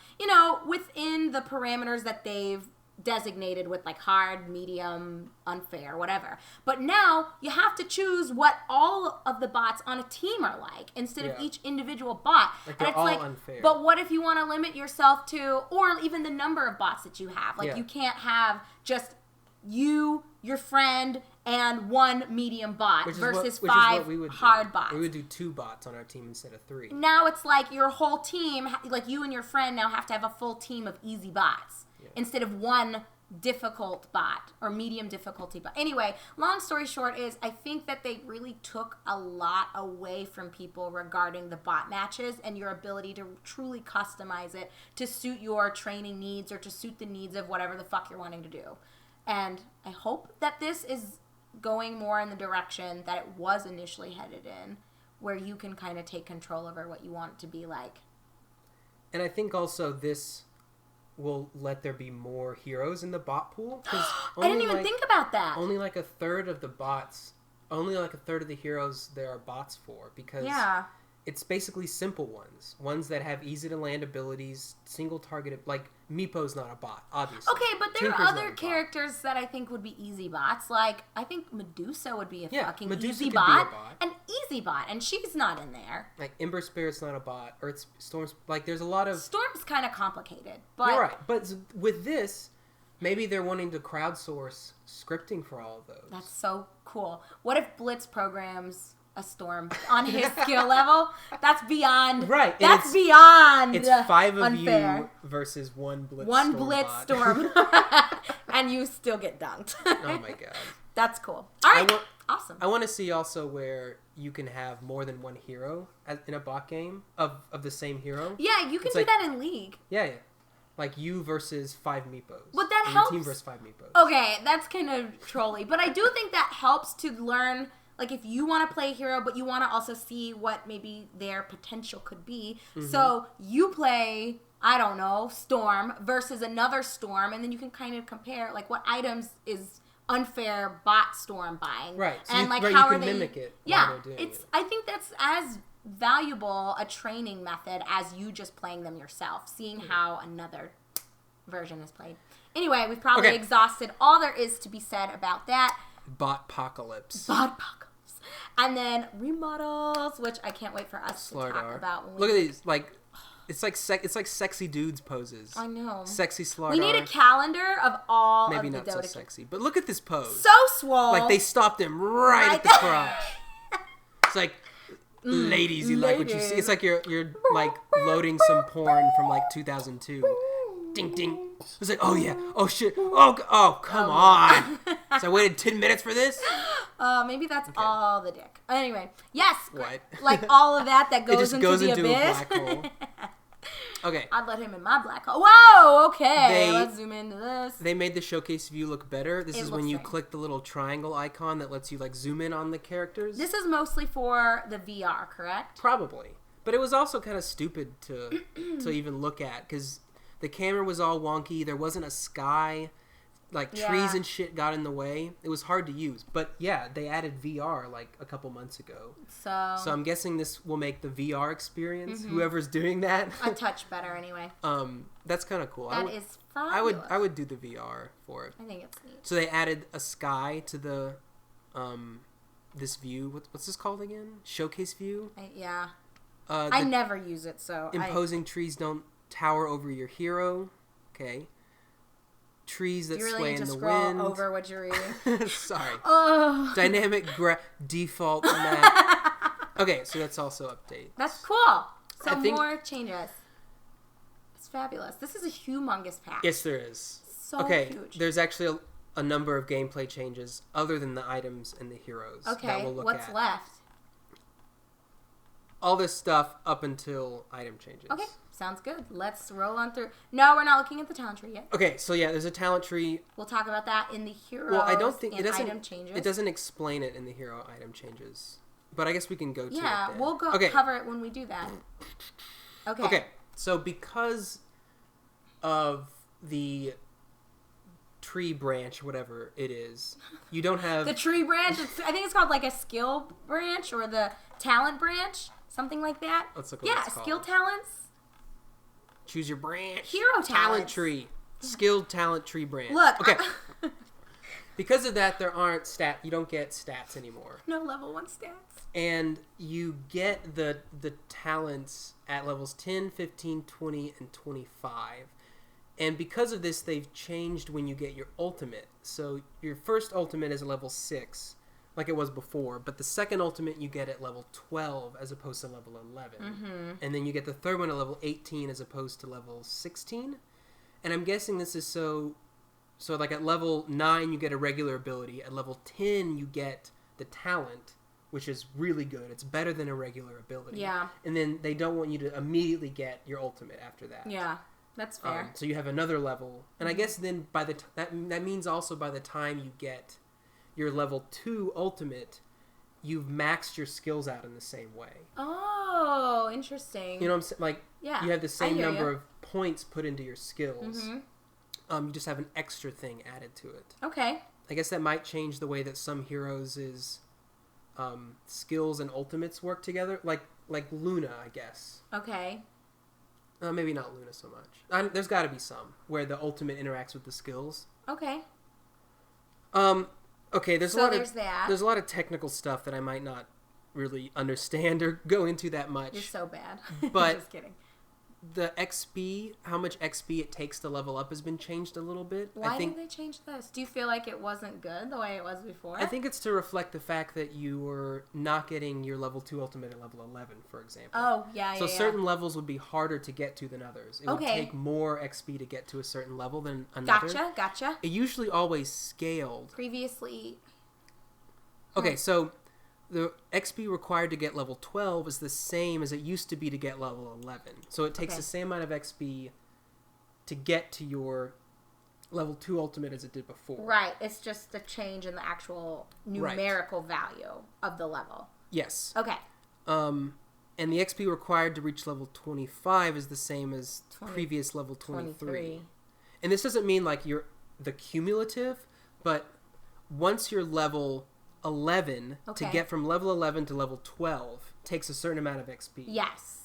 within the parameters that they've designated with, like, hard, medium, unfair, whatever. But now you have to choose what all of the bots on a team are like instead of each individual bot. Like, they're all unfair. But what if you want to limit yourself to, or even the number of bots that you have? Like, you can't have just you, your friend, and 1 medium bot versus 5 hard bots. We would do 2 bots on our team instead of 3. Now it's like your whole team, like you and your friend now have to have a full team of easy bots instead of 1 difficult bot or medium difficulty bot. Anyway, long story short is I think that they really took a lot away from people regarding the bot matches and your ability to truly customize it to suit your training needs or to suit the needs of whatever the fuck you're wanting to do. And I hope that this is going more in the direction that it was initially headed in, where you can kind of take control over what you want it to be like. And I think also this will let there be more heroes in the bot pool. I didn't even think about that. Only like a third of the heroes there are bots for, because it's basically simple ones that have easy to land abilities, single targeted, like Meepo's not a bot, obviously. Okay, but there are other characters that I think would be easy bots. Like, I think Medusa would be a fucking easy bot. An easy bot, and she's not in there. Like, Ember Spirit's not a bot, or it's Storm's, like, there's a lot of... Storm's kind of complicated, but... You're right, but with this, maybe they're wanting to crowdsource scripting for all of those. That's so cool. What if Blitz programs a Storm on his skill level? That's beyond. Right. That's beyond. It's 5 of unfair. You versus 1 Blitz. One Storm Blitz bot. Storm, and you still get dunked. Oh my god. That's cool. All right. Awesome. I want to see also where you can have more than 1 hero in a bot game of the same hero. Yeah, you can do that in League. Yeah. Like you versus 5 Meepos. But that helps. Team versus 5 Meepos. Okay, that's kind of trolly, but I do think that helps to learn. Like, if you want to play a hero, but you want to also see what maybe their potential could be. Mm-hmm. So you play, I don't know, Storm versus another Storm, and then you can kind of compare, like, what items is unfair bot storm buying. Right. So and how you can mimic it. Yeah. I think that's as valuable a training method as you just playing them yourself, seeing how another version is played. Anyway, we've probably exhausted all there is to be said about that. Botpocalypse. And then remodels, which I can't wait for us to talk about. Look at these, it's like sexy dudes poses. I know. Sexy Slardar. We need a calendar of all Maybe of the not DotA so sexy, but look at this pose. So swole. Like they stopped him right at the crotch. It's like, ladies, you like what you see. It's like you're like loading some porn from like 2002. Ding ding. It's like, oh yeah, oh shit, oh come on. So I waited 10 minutes for this. Maybe that's all the dick. Anyway, yes, what? Like all of that goes it just into goes the into abyss. a black hole. Okay. I'd let him in my black hole. Whoa, okay. Let's zoom into this. They made the showcase view look better. This is when you strange. click the little triangle icon that lets you like zoom in on the characters. This is mostly for the VR, correct? Probably. But it was also kind of stupid to even look at because the camera was all wonky. There wasn't a sky. Like, trees and shit got in the way. It was hard to use. But, yeah, they added VR, like, a couple months ago. So I'm guessing this will make the VR experience, whoever's doing that. A touch better, anyway. That's kind of cool. That is fabulous. I would do the VR for it. I think it's neat. So they added a sky to the, this view. What's this called again? Showcase view? I never use it, so imposing trees don't tower over your hero. Okay. Trees that sway in the wind. Over what you're reading. Sorry. Oh. Dynamic default map. Okay, so that's also update. That's cool. So more changes. It's fabulous. This is a humongous patch. Yes, there is. So huge. There's actually a number of gameplay changes other than the items and the heroes. Okay, that we'll look what's at. left? All this stuff up until item changes. Okay, sounds good. Let's roll on through. No, we're not looking at the talent tree yet. Okay, so yeah, there's a talent tree. We'll talk about that in the hero. Well, I don't think item changes. It doesn't explain it in the hero item changes, but I guess we can go to it. Yeah, then. we'll go cover it when we do that. Okay. Okay, so because of the tree branch, whatever it is, you don't have the tree branch. I think it's called like a skill branch or the talent branch. Something like that. Let's look at skill talents. Choose your branch. Hero talent tree. Skilled talent tree branch. Look. Okay. Because of that, there aren't you don't get stats anymore. No level 1 stats. And you get the talents at levels 10, 15, 20, and 25. And because of this, they've changed when you get your ultimate. So your first ultimate is a level 6. Like it was before, but the second ultimate you get at level 12 as opposed to level 11. Mm-hmm. And then you get the third one at level 18 as opposed to level 16. And I'm guessing this is so like at level 9 you get a regular ability, at level 10 you get the talent, which is really good. It's better than a regular ability. Yeah. And then they don't want you to immediately get your ultimate after that. Yeah. That's fair. So you have another level. And I guess then by that means also by the time you get your level 2 ultimate, you've maxed your skills out in the same way. Oh, interesting. You know what I'm saying? Like, yeah, you have the same number of points put into your skills. Mm-hmm. You just have an extra thing added to it. Okay. I guess that might change the way that some heroes' skills and ultimates work together. Like Luna, I guess. Okay. Maybe not Luna so much. There's got to be some where the ultimate interacts with the skills. Okay. Okay, there's a lot of technical stuff that I might not really understand or go into that much. You're so bad. But just kidding. The XP, how much XP it takes to level up has been changed a little bit. Why did they change this? Do you feel like it wasn't good the way it was before? I think it's to reflect the fact that you were not getting your level 2 ultimate at level 11, for example. Oh, yeah. So certain levels would be harder to get to than others. It would take more XP to get to a certain level than another. Gotcha. It usually always scaled. Previously. Okay, so the XP required to get level 12 is the same as it used to be to get level 11. So it takes the same amount of XP to get to your level 2 ultimate as it did before. Right. It's just a change in the actual numerical value of the level. Yes. Okay. And the XP required to reach level 25 is the same as previous level 23. And this doesn't mean like you're the cumulative, but once you're level 11, Okay. to get from level 11 to level 12 takes a certain amount of XP. Yes.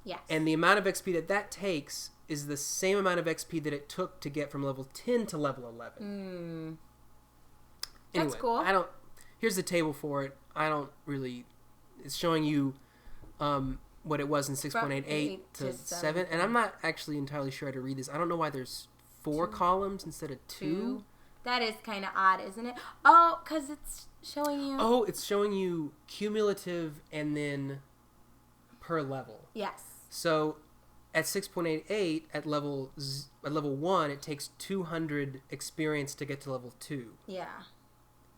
Yes. And the amount of XP that takes is the same amount of XP that it took to get from level 10 to level 11. That's cool. Here's the table for it. It's showing you what it was in 6.88 to 7. And I'm not actually entirely sure how to read this. I don't know why there's 4 columns instead of 2. That is kind of odd, isn't it? Oh, because it's showing you... Oh, it's showing you cumulative and then per level. Yes. So at 6.88, at level 1, it takes 200 experience to get to level 2. Yeah.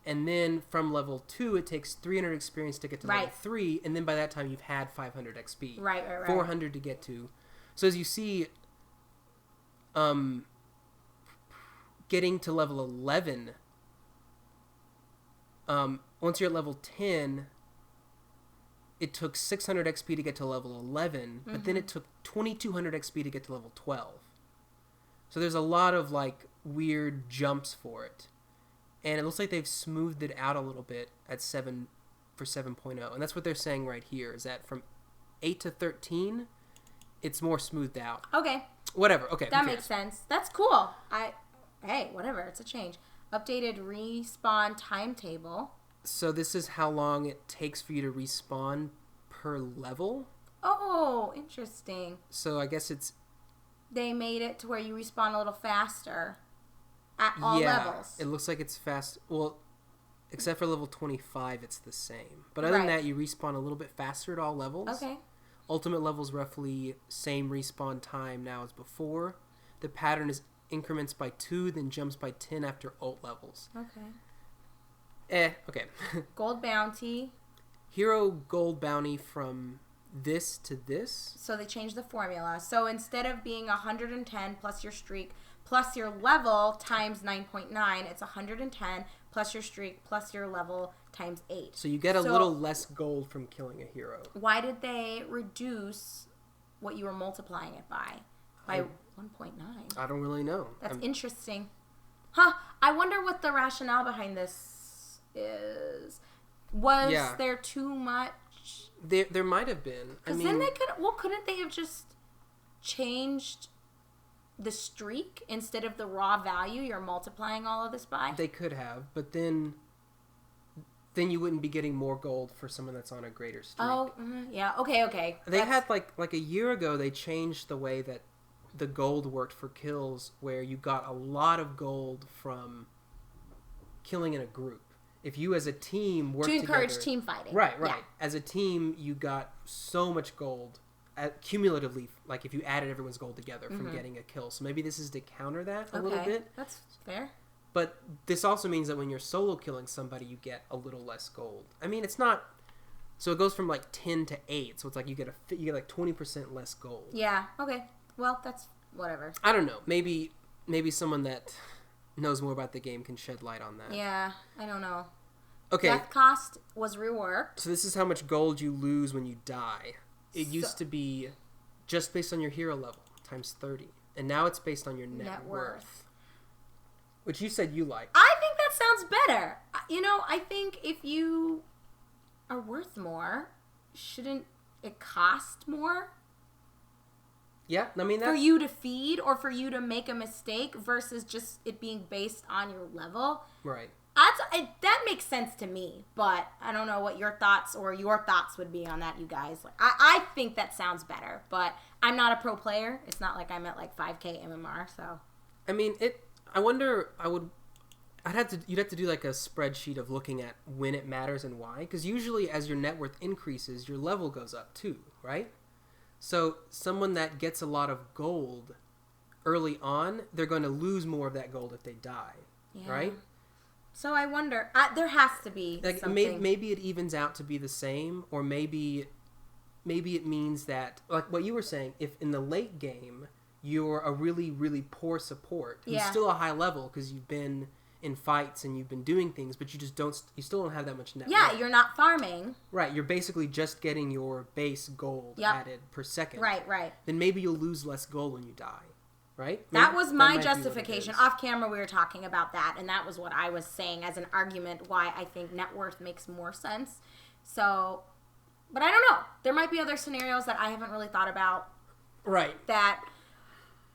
And then from level 2, it takes 300 experience to get to level 3. And then by that time, you've had 500 XP. Right. 400 to get to. So as you see, getting to level 11, once you're at level 10, it took 600 XP to get to level 11, but then it took 2200 XP to get to level 12. So there's a lot of like weird jumps for it. And it looks like they've smoothed it out a little bit at 7 for 7.0. And that's what they're saying right here, is that from 8 to 13, it's more smoothed out. Okay. Whatever. Okay. That makes sense. That's cool. Hey, whatever. It's a change. Updated respawn timetable. So this is how long it takes for you to respawn per level? Oh, interesting. So I guess they made it to where you respawn a little faster at all levels. It looks like it's fast. Well, except for level 25, it's the same. But other than that, you respawn a little bit faster at all levels. Okay. Ultimate levels roughly same respawn time now as before. The pattern is increments by 2, then jumps by 10 after ult levels. Okay. Okay. Gold bounty. Hero gold bounty from this to this. So they changed the formula. So instead of being 110 plus your streak plus your level times 9.9, it's 110 plus your streak plus your level times 8. So you get a little less gold from killing a hero. Why did they reduce what you were multiplying it by 1.9? I don't really know. That's interesting. Huh. I wonder what the rationale behind this is. Was there too much? There might have been. Because then they couldn't they have just changed the streak instead of the raw value you're multiplying all of this by? They could have, but then you wouldn't be getting more gold for someone that's on a greater streak. Oh, yeah. Okay. They had like a year ago, they changed the way that the gold worked for kills, where you got a lot of gold from killing in a group. If you as a team worked together... To encourage team fighting. Right. Yeah. As a team, you got so much gold cumulatively, like if you added everyone's gold together from getting a kill. So maybe this is to counter that a little bit. That's fair. But this also means that when you're solo killing somebody, you get a little less gold. I mean, it's not... So it goes from like 10 to 8. So it's like you get like 20% less gold. Yeah. Okay. Well, that's whatever. I don't know. Maybe someone that knows more about the game can shed light on that. Yeah, I don't know. Okay. Death cost was reworked. So this is how much gold you lose when you die. It used to be just based on your hero level, times 30. And now it's based on your net worth. Which you said you like. I think that sounds better. I think if you are worth more, shouldn't it cost more? Yeah, I mean, that's... For you to feed or for you to make a mistake versus just it being based on your level. Right. That makes sense to me, but I don't know what your thoughts would be on that, you guys. I think that sounds better, but I'm not a pro player. It's not like I'm at like 5K MMR, so. I mean, I wonder, you'd have to do like a spreadsheet of looking at when it matters and why, because usually as your net worth increases, your level goes up too, right? So someone that gets a lot of gold early on, they're going to lose more of that gold if they die, right? So I wonder, there has to be something. Maybe it evens out to be the same, or maybe it means that, like what you were saying, if in the late game you're a really, really poor support, who's still a high level because you've been in fights and you've been doing things, but you still don't have that much net worth. Yeah, you're not farming. Right, you're basically just getting your base gold added per second. Right. Then maybe you'll lose less gold when you die. right? That was my justification. Off camera, we were talking about that, and that was what I was saying as an argument why I think net worth makes more sense. So, but I don't know. There might be other scenarios that I haven't really thought about. Right. That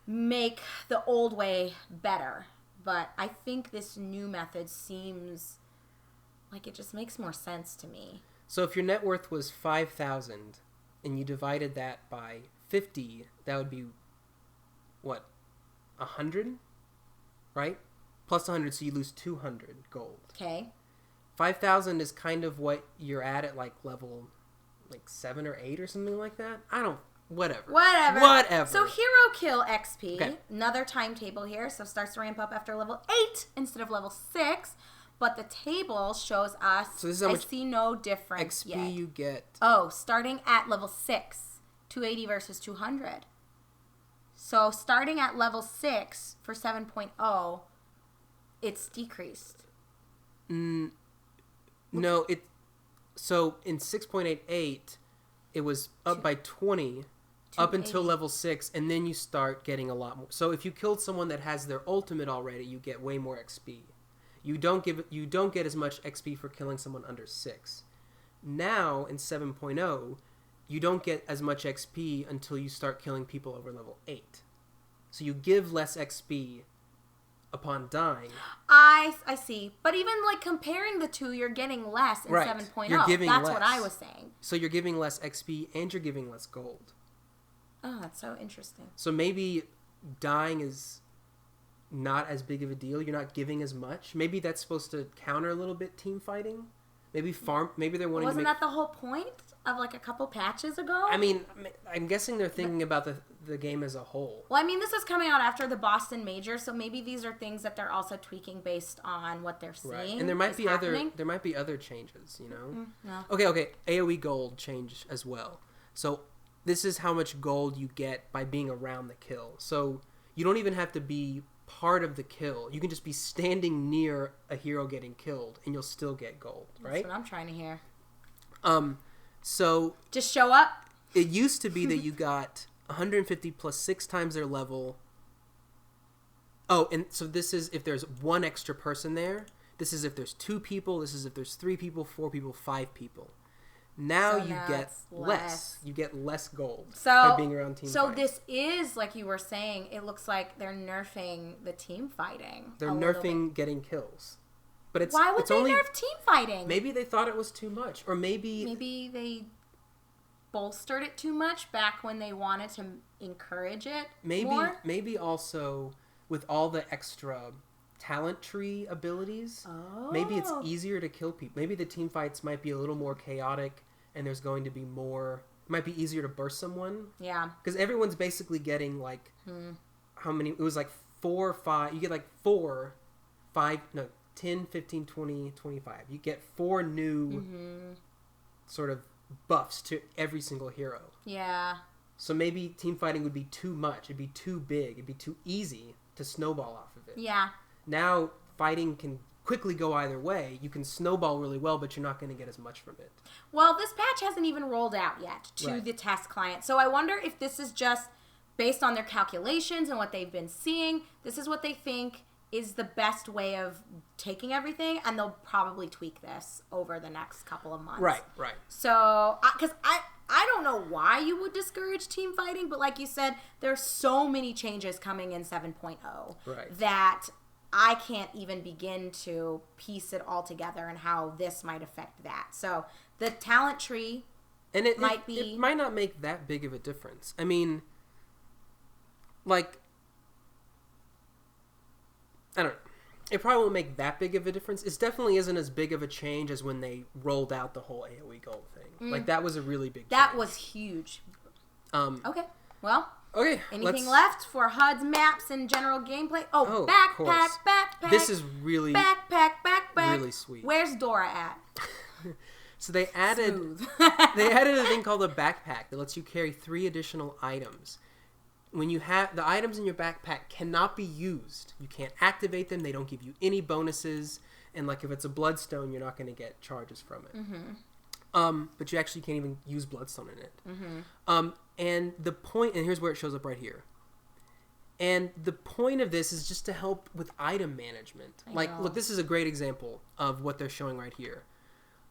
make the old way better. But I think this new method seems like it just makes more sense to me. So if your net worth was $5,000 and you divided that by 50, that would be what? 100? Right? Plus 100, so you lose 200 gold. Okay. 5,000 is kind of what you're at like level 7 or 8 or something like that. Whatever. So hero kill XP, okay. Another timetable here, so starts to ramp up after level 8 instead of level 6. But the table shows us, so this is how much see no difference XP yet. You get. Oh, starting at level 6, 280 versus 200. So starting at level 6 for 7.0, it's decreased. No, so in 6.88, it was up by 20 up until level 6, and then you start getting a lot more. So if you killed someone that has their ultimate already, you get way more XP. You don't get as much XP for killing someone under 6. Now in 7.0, you don't get as much XP until you start killing people over level 8. So you give less XP upon dying. I see. But even like comparing the two, you're getting less in 7.0. You're giving That's less. what I was saying. So you're giving less XP and you're giving less gold. Oh, that's so interesting. So maybe dying is not as big of a deal. You're not giving as much. Maybe that's supposed to counter a little bit team fighting. Maybe they're wanting Wasn't that the whole point of like a couple patches ago? I mean, I'm guessing they're thinking about the game as a whole. Well, I mean, this is coming out after the Boston Major, so maybe these are things that they're also tweaking based on what they're seeing. Right. And there might be other changes, you know. Yeah. Okay. AoE gold change as well. So this is how much gold you get by being around the kill. So you don't even have to be part of the kill. You can just be standing near a hero getting killed and you'll still get gold, right? That's what I'm trying to hear. So just show up. It used to be that you got 150 plus 6 times their level. Oh, and so this is if there's one extra person there. This is if there's 2 people. This is if there's 3 people, 4 people, 5 people. Now you get less. You get less gold by being around team fighting. This is, like you were saying, it looks like they're nerfing the team fighting. They're nerfing getting kills. But it's why would they nerf team fighting? Maybe they thought it was too much. Or maybe they bolstered it too much back when they wanted to encourage it more. Maybe also with all the extra talent tree abilities, maybe it's easier to kill people. Maybe the team fights might be a little more chaotic and there's going to be more... It might be easier to burst someone. Yeah. Because everyone's basically getting like... How many... It was like 4 or 5... You get like 4, 5... No, 10, 15, 20, 25. You get 4 new sort of buffs to every single hero. Yeah. So maybe team fighting would be too much. It'd be too big. It'd be too easy to snowball off of it. Yeah. Now fighting can quickly go either way. You can snowball really well, but you're not going to get as much from it. Well, this patch hasn't even rolled out yet to the test client. So I wonder if this is just based on their calculations and what they've been seeing. This is what they think is the best way of taking everything, and they'll probably tweak this over the next couple of months. Right. So, because I don't know why you would discourage team fighting, but like you said, there's so many changes coming in 7.0 that I can't even begin to piece it all together and how this might affect that. So the talent tree it might not make that big of a difference. I mean, like, I don't know. It probably won't make that big of a difference. It definitely isn't as big of a change as when they rolled out the whole AoE gold thing. Like, that was a really big change. That was huge. Okay. Well... Okay. Anything left for HUD's maps and general gameplay? Oh, backpack. This is really... Backpack. Really sweet. Where's Dora at? So they added a thing called a backpack that lets you carry 3 additional items. When you have... The items in your backpack cannot be used. You can't activate them. They don't give you any bonuses. And, like, if it's a bloodstone, you're not going to get charges from it. But you actually can't even use bloodstone in it. And the point, and here's where it shows up right here. And the point of this is just to help with item management. Look, this is a great example of what they're showing right here.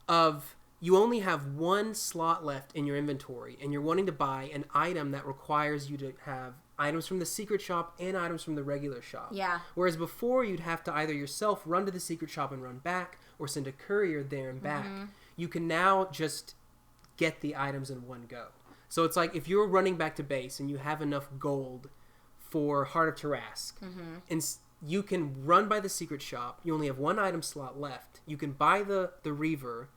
Of you only have one slot left in your inventory, and you're wanting to buy an item that requires you to have items from the secret shop and items from the regular shop. Yeah. Whereas before, you'd have to either yourself run to the secret shop and run back, or send a courier there and back. You can now just get the items in one go. So it's like if you're running back to base and you have enough gold for Heart of Tarask, and you can run by the secret shop. You only have one item slot left. You can buy the Reaver,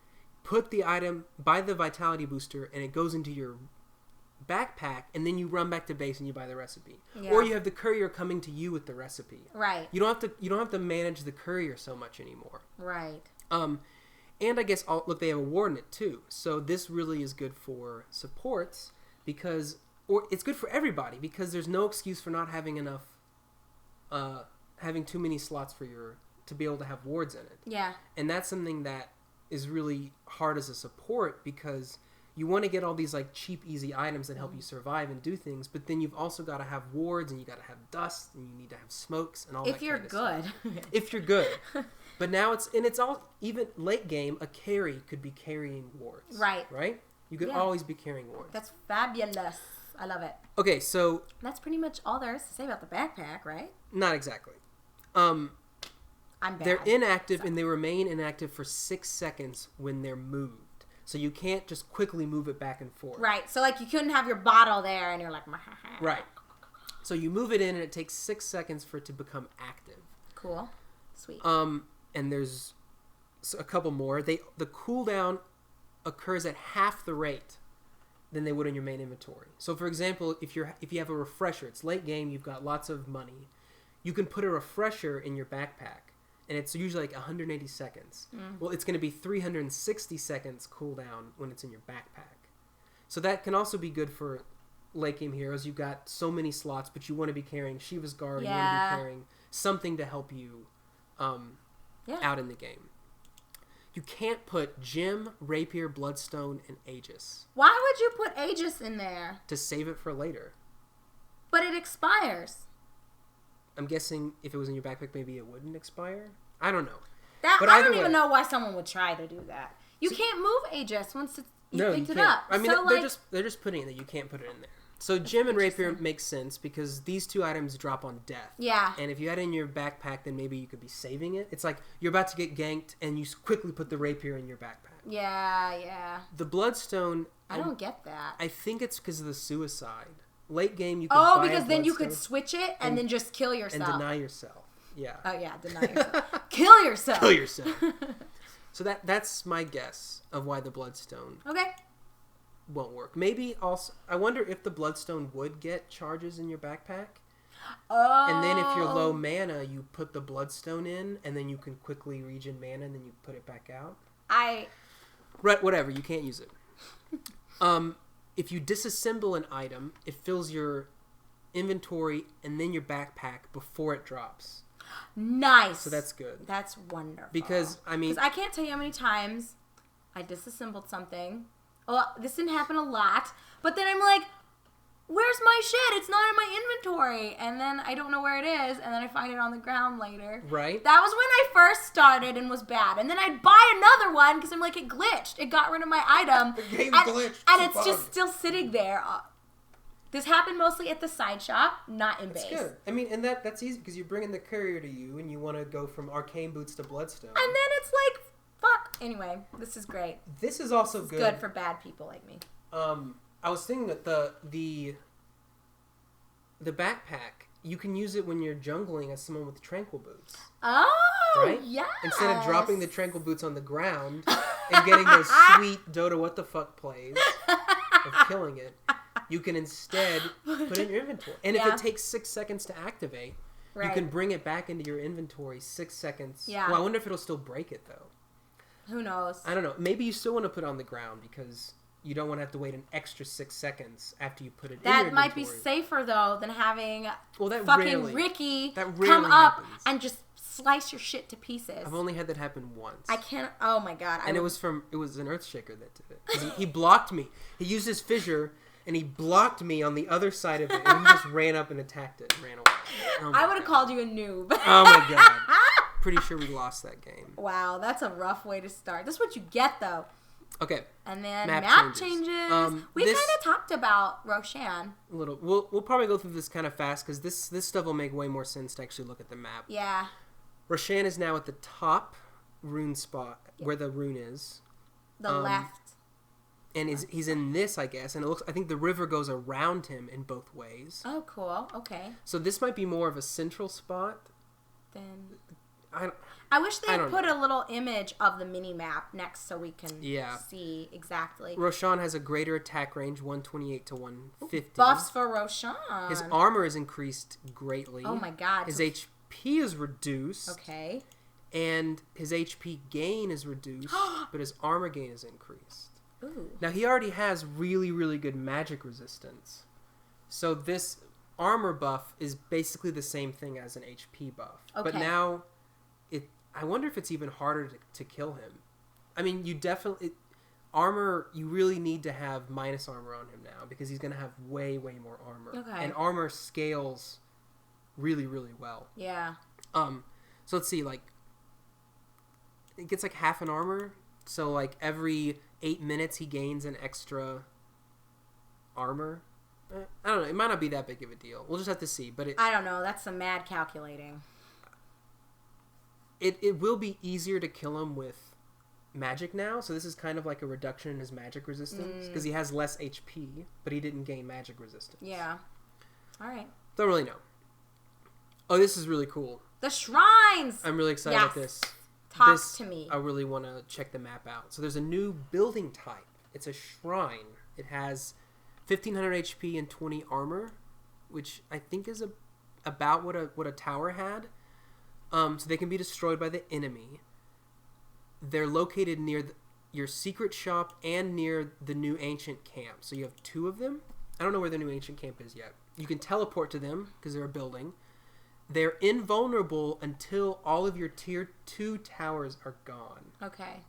put the item, buy the Vitality Booster, and it goes into your backpack, and then you run back to base and you buy the recipe. Yeah. Or you have the courier coming to you with the recipe. Right. You don't have to manage the courier so much anymore. Right. And I guess look, they have a war in it too. So this really is good for supports because. Or it's good for everybody because there's no excuse for not having enough, having too many slots to be able to have wards in it. Yeah. And that's something that is really hard as a support because you want to get all these like cheap, easy items that help you survive and do things, but then you've also got to have wards and you got to have dust and you need to have smokes and all that. If you're good. If you're good. But now it's all, even late game, a carry could be carrying wards. Right. Right? You could always be carrying wards. That's fabulous. I love it. Okay, so... That's pretty much all there is to say about the backpack, right? Not exactly. I'm bad. They're inactive, and they remain inactive for 6 seconds when they're moved. So you can't just quickly move it back and forth. Right, so like you couldn't have your bottle there, and you're like... Right. So you move it in, and it takes 6 seconds for it to become active. Cool. Sweet. And there's a couple more. The cooldown occurs at half the rate than they would in your main inventory. So for example, if you have a refresher, it's late game, you've got lots of money, you can put a refresher in your backpack and it's usually like 180 seconds. Well, it's going to be 360 seconds cooldown when it's in your backpack. So that can also be good for late game heroes. You've got so many slots, but you want to be carrying Shiva's Guard, you want to be carrying something to help you out in the game. You can't put Gem, Rapier, Bloodstone, and Aegis. Why would you put Aegis in there? To save it for later. But it expires. I'm guessing if it was in your backpack, maybe it wouldn't expire? I don't know. I don't even know why someone would try to do that. You can't move Aegis once you picked it up. I mean, they're just putting it in there. You can't put it in there. So Gem and Rapier makes sense because these two items drop on death. Yeah. And if you had it in your backpack, then maybe you could be saving it. It's like you're about to get ganked and you quickly put the Rapier in your backpack. Yeah. The Bloodstone... I don't get that. I think it's because of the suicide. Late game, you could buy because then you could switch it and then just kill yourself. And deny yourself. Yeah. Oh, yeah, deny yourself. Kill yourself. Kill yourself. So that's my guess of why the Bloodstone... Okay. Won't work. Maybe also, I wonder if the Bloodstone would get charges in your backpack. Oh. And then if you're low mana, you put the Bloodstone in, and then you can quickly regen mana, and then you put it back out. Right, whatever. You can't use it. If you disassemble an item, it fills your inventory and then your backpack before it drops. Nice. So that's good. That's wonderful. Because I can't tell you how many times I disassembled something. Well, this didn't happen a lot, but then I'm like, where's my shit? It's not in my inventory. And then I don't know where it is, and then I find it on the ground later. Right. That was when I first started and was bad. And then I'd buy another one because I'm like, it glitched. It got rid of my item. The game glitched. And it's just still sitting there. This happened mostly at the side shop, not in base. That's good. I mean, and that's easy because you're bringing the courier to you, and you want to go from Arcane Boots to Bloodstone. And then it's like... Fuck. Anyway, this is great. This is also good. Good for bad people like me. I was thinking that the backpack, you can use it when you're jungling as someone with tranquil boots. Oh, right? Yes. Instead of dropping the tranquil boots on the ground and getting those sweet DotA what the fuck plays of killing it, you can instead put it in your inventory. And if it takes 6 seconds to activate, you can bring it back into your inventory 6 seconds. Yeah. Well, I wonder if it'll still break it though. Who knows? I don't know. Maybe you still want to put it on the ground because you don't want to have to wait an extra 6 seconds after you put it in your inventory. That might be safer, though, than having Ricky come up and just slice your shit to pieces. I've only had that happen once. I can't... Oh, my God. And it was an Earthshaker that did it. He blocked me. He used his fissure, and he blocked me on the other side of it, and he just ran up and attacked it and ran away. Oh I would have called you a noob. Oh my god. Pretty sure we lost that game. Wow, that's a rough way to start. That's what you get, though. Okay. And then map changes. We kind of talked about Roshan. A little. We'll probably go through this kind of fast because this stuff will make way more sense to actually look at the map. Yeah. Roshan is now at the top rune spot where the rune is. The left. And he's in this, I guess, and I think the river goes around him in both ways. Oh, cool. Okay. So this might be more of a central spot. Then I wish they had put a little image of the mini map next so we can see exactly. Roshan has a greater attack range, 128 to 150. Ooh, buffs for Roshan. His armor is increased greatly. Oh my god. His HP is reduced. Okay. And his HP gain is reduced, but his armor gain is increased. Ooh. Now, he already has really, really good magic resistance. So this armor buff is basically the same thing as an HP buff. Okay. But now, I wonder if it's even harder to kill him. I mean, you definitely... Armor, you really need to have minus armor on him now, because he's going to have way, way more armor. Okay. And armor scales really, really well. Yeah. So let's see, like... It gets like half an armor. So like every 8 minutes he gains an extra armor. I don't know. It might not be that big of a deal. We'll just have to see. But I don't know. That's some mad calculating. It will be easier to kill him with magic now. So this is kind of like a reduction in his magic resistance. Because he has less HP, but he didn't gain magic resistance. Yeah. All right. Don't really know. Oh, this is really cool. The shrines! I'm really excited about this. Talk to me. I really want to check the map out. So there's a new building type. It's a shrine. It has 1500 HP and 20 armor, which I think is about what a tower had. So they can be destroyed by the enemy. They're located near your secret shop and near the new ancient camp. So you have 2 of them. I don't know where the new ancient camp is yet. You can teleport to them because they're a building. They're invulnerable until all of your tier 2 towers are gone. Okay.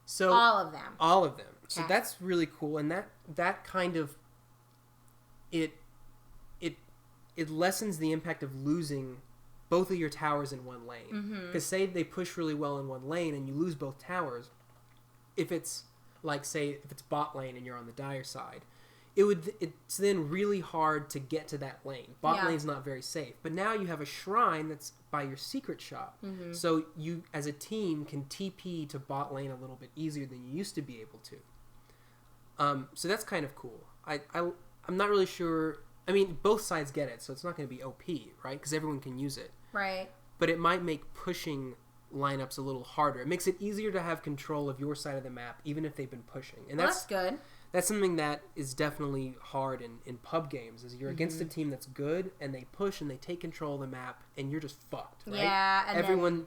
So all of them. All of them. Okay. So that's really cool, and that kind of it lessens the impact of losing both of your towers in one lane. Because say they push really well in one lane and you lose both towers, if it's like say if it's bot lane and you're on the dire side, it's then really hard to get to that lane. Bot lane's not very safe. But now you have a shrine that's by your secret shop. So you, as a team, can TP to bot lane a little bit easier than you used to be able to. So that's kind of cool. I'm not really sure. I mean, both sides get it, so it's not going to be OP, right? Because everyone can use it. Right. But it might make pushing lineups a little harder. It makes it easier to have control of your side of the map, even if they've been pushing. And that's good. That's something that is definitely hard in pub games, is you're against a team that's good, and they push, and they take control of the map, and you're just fucked, right? Yeah, and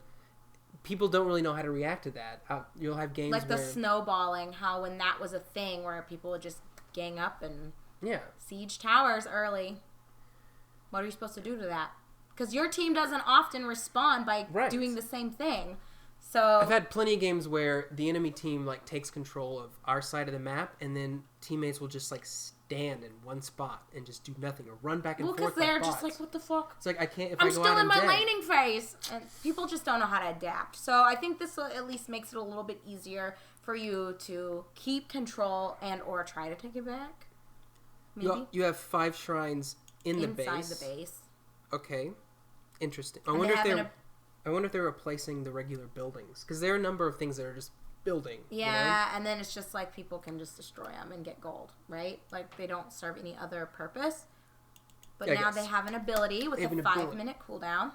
people don't really know how to react to that. You'll have games like the snowballing, how when that was a thing where people would just gang up and siege towers early. What are you supposed to do to that? Because your team doesn't often respond by doing the same thing. So I've had plenty of games where the enemy team like takes control of our side of the map, and then teammates will just like stand in one spot and just do nothing or run back and forth. Well, because they're just like, what the fuck? It's like I can't. If I'm I go still out in my dead. laning phase, and people just don't know how to adapt. So I think this at least makes it a little bit easier for you to keep control and or try to take it back. Maybe You have 5 shrines inside the base. Okay, interesting. I wonder if they're replacing the regular buildings, because there are a number of things that are just building. Yeah, and then it's just like people can just destroy them and get gold, right? Like they don't serve any other purpose. But now they have an ability with a 5-minute cooldown.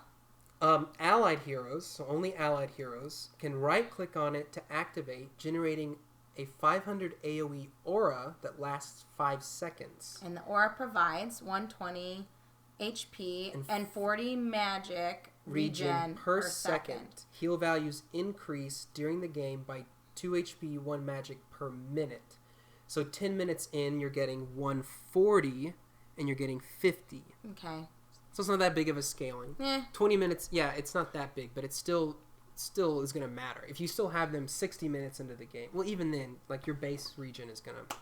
Allied heroes, so only allied heroes, can right-click on it to activate, generating a 500 AoE aura that lasts 5 seconds. And the aura provides 120 HP and 40 magic regen per second. Heal values increase during the game by 2 HP, 1 magic per minute. So 10 minutes in, you're getting 140 and you're getting 50. Okay. So it's not that big of a scaling. 20 minutes, it's not that big, but it's still is going to matter. If you still have them 60 minutes into the game, well, even then, like your base regen is going to...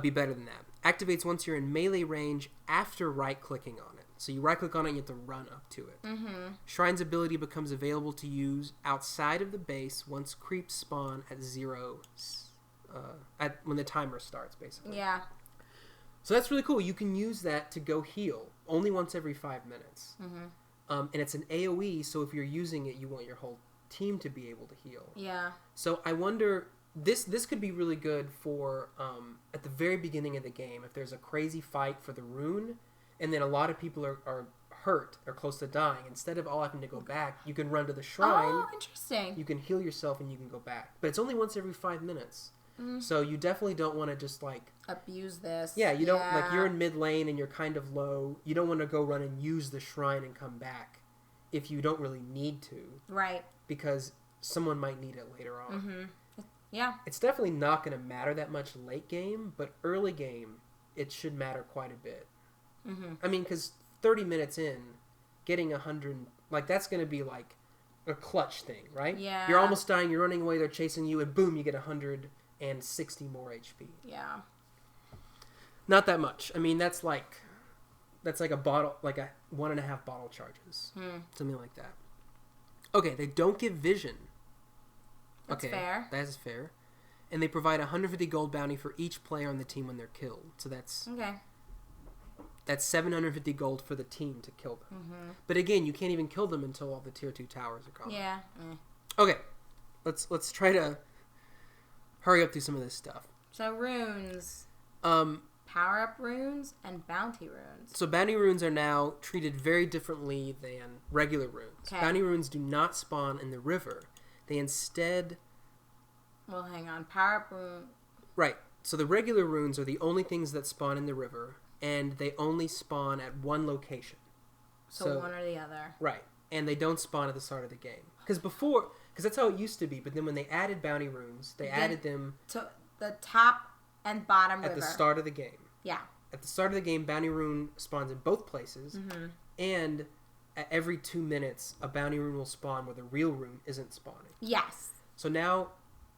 Be better than that. Activates once you're in melee range after right-clicking on it. So you right-click on it and you have to run up to it. Mm-hmm. Shrine's ability becomes available to use outside of the base once creeps spawn at 0, when the timer starts, basically. Yeah. So that's really cool. You can use that to go heal only once every 5 minutes. Mm-hmm. And it's an AoE, so if you're using it, you want your whole team to be able to heal. Yeah. So I wonder... This could be really good for at the very beginning of the game if there's a crazy fight for the rune and then a lot of people are hurt or close to dying. Instead of all having to go back, you can run to the shrine. Oh, interesting. You can heal yourself and you can go back. But it's only once every 5 minutes. Mm. So you definitely don't want to just like... abuse this. Yeah, you don't... Like you're in mid lane and you're kind of low. You don't want to go run and use the shrine and come back if you don't really need to. Right. Because someone might need it later on. Mm-hmm. Yeah. It's definitely not going to matter that much late game, but early game, it should matter quite a bit. Mm-hmm. I mean, because 30 minutes in, getting 100, like, that's going to be, like, a clutch thing, right? Yeah. You're almost dying, you're running away, they're chasing you, and boom, you get 160 more HP. Yeah. Not that much. I mean, that's like a bottle, like a 1.5 bottle charges. Something like that. Okay, they don't give vision. That's fair. That is fair. And they provide 150 gold bounty for each player on the team when they're killed. So that's 750 gold for the team to kill them. Mm-hmm. But again, you can't even kill them until all the tier 2 towers are gone. Yeah. Okay. Let's try to hurry up through some of this stuff. So runes. Power-up runes and bounty runes. So bounty runes are now treated very differently than regular runes. Okay. Bounty runes do not spawn in the river. They instead... Well, hang on. Power-up rune... Right. So the regular runes are the only things that spawn in the river, and they only spawn at one location. So one or the other. Right. And they don't spawn at the start of the game. Because that's how it used to be, but then when they added bounty runes, they added them... To the top and bottom river. At the start of the game. Yeah. At the start of the game, bounty rune spawns in both places, and... At every 2 minutes, a bounty rune will spawn where the real rune isn't spawning. Yes. So now,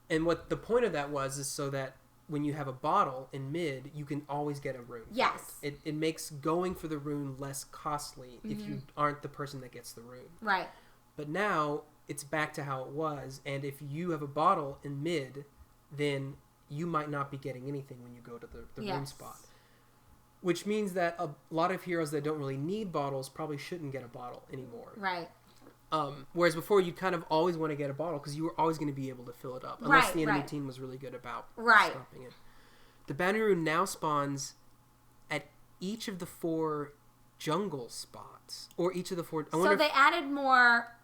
and what the point of that was is so that when you have a bottle in mid, you can always get a rune. Yes. It makes going for the rune less costly if you aren't the person that gets the rune. Right. But now, it's back to how it was, and if you have a bottle in mid, then you might not be getting anything when you go to the rune spot. Which means that a lot of heroes that don't really need bottles probably shouldn't get a bottle anymore. Right. Whereas before, you'd kind of always want to get a bottle because you were always going to be able to fill it up. Unless the enemy team was really good about stopping it. The bounty rune now spawns at each of the 4 jungle spots. Or each of the 4... So they added more...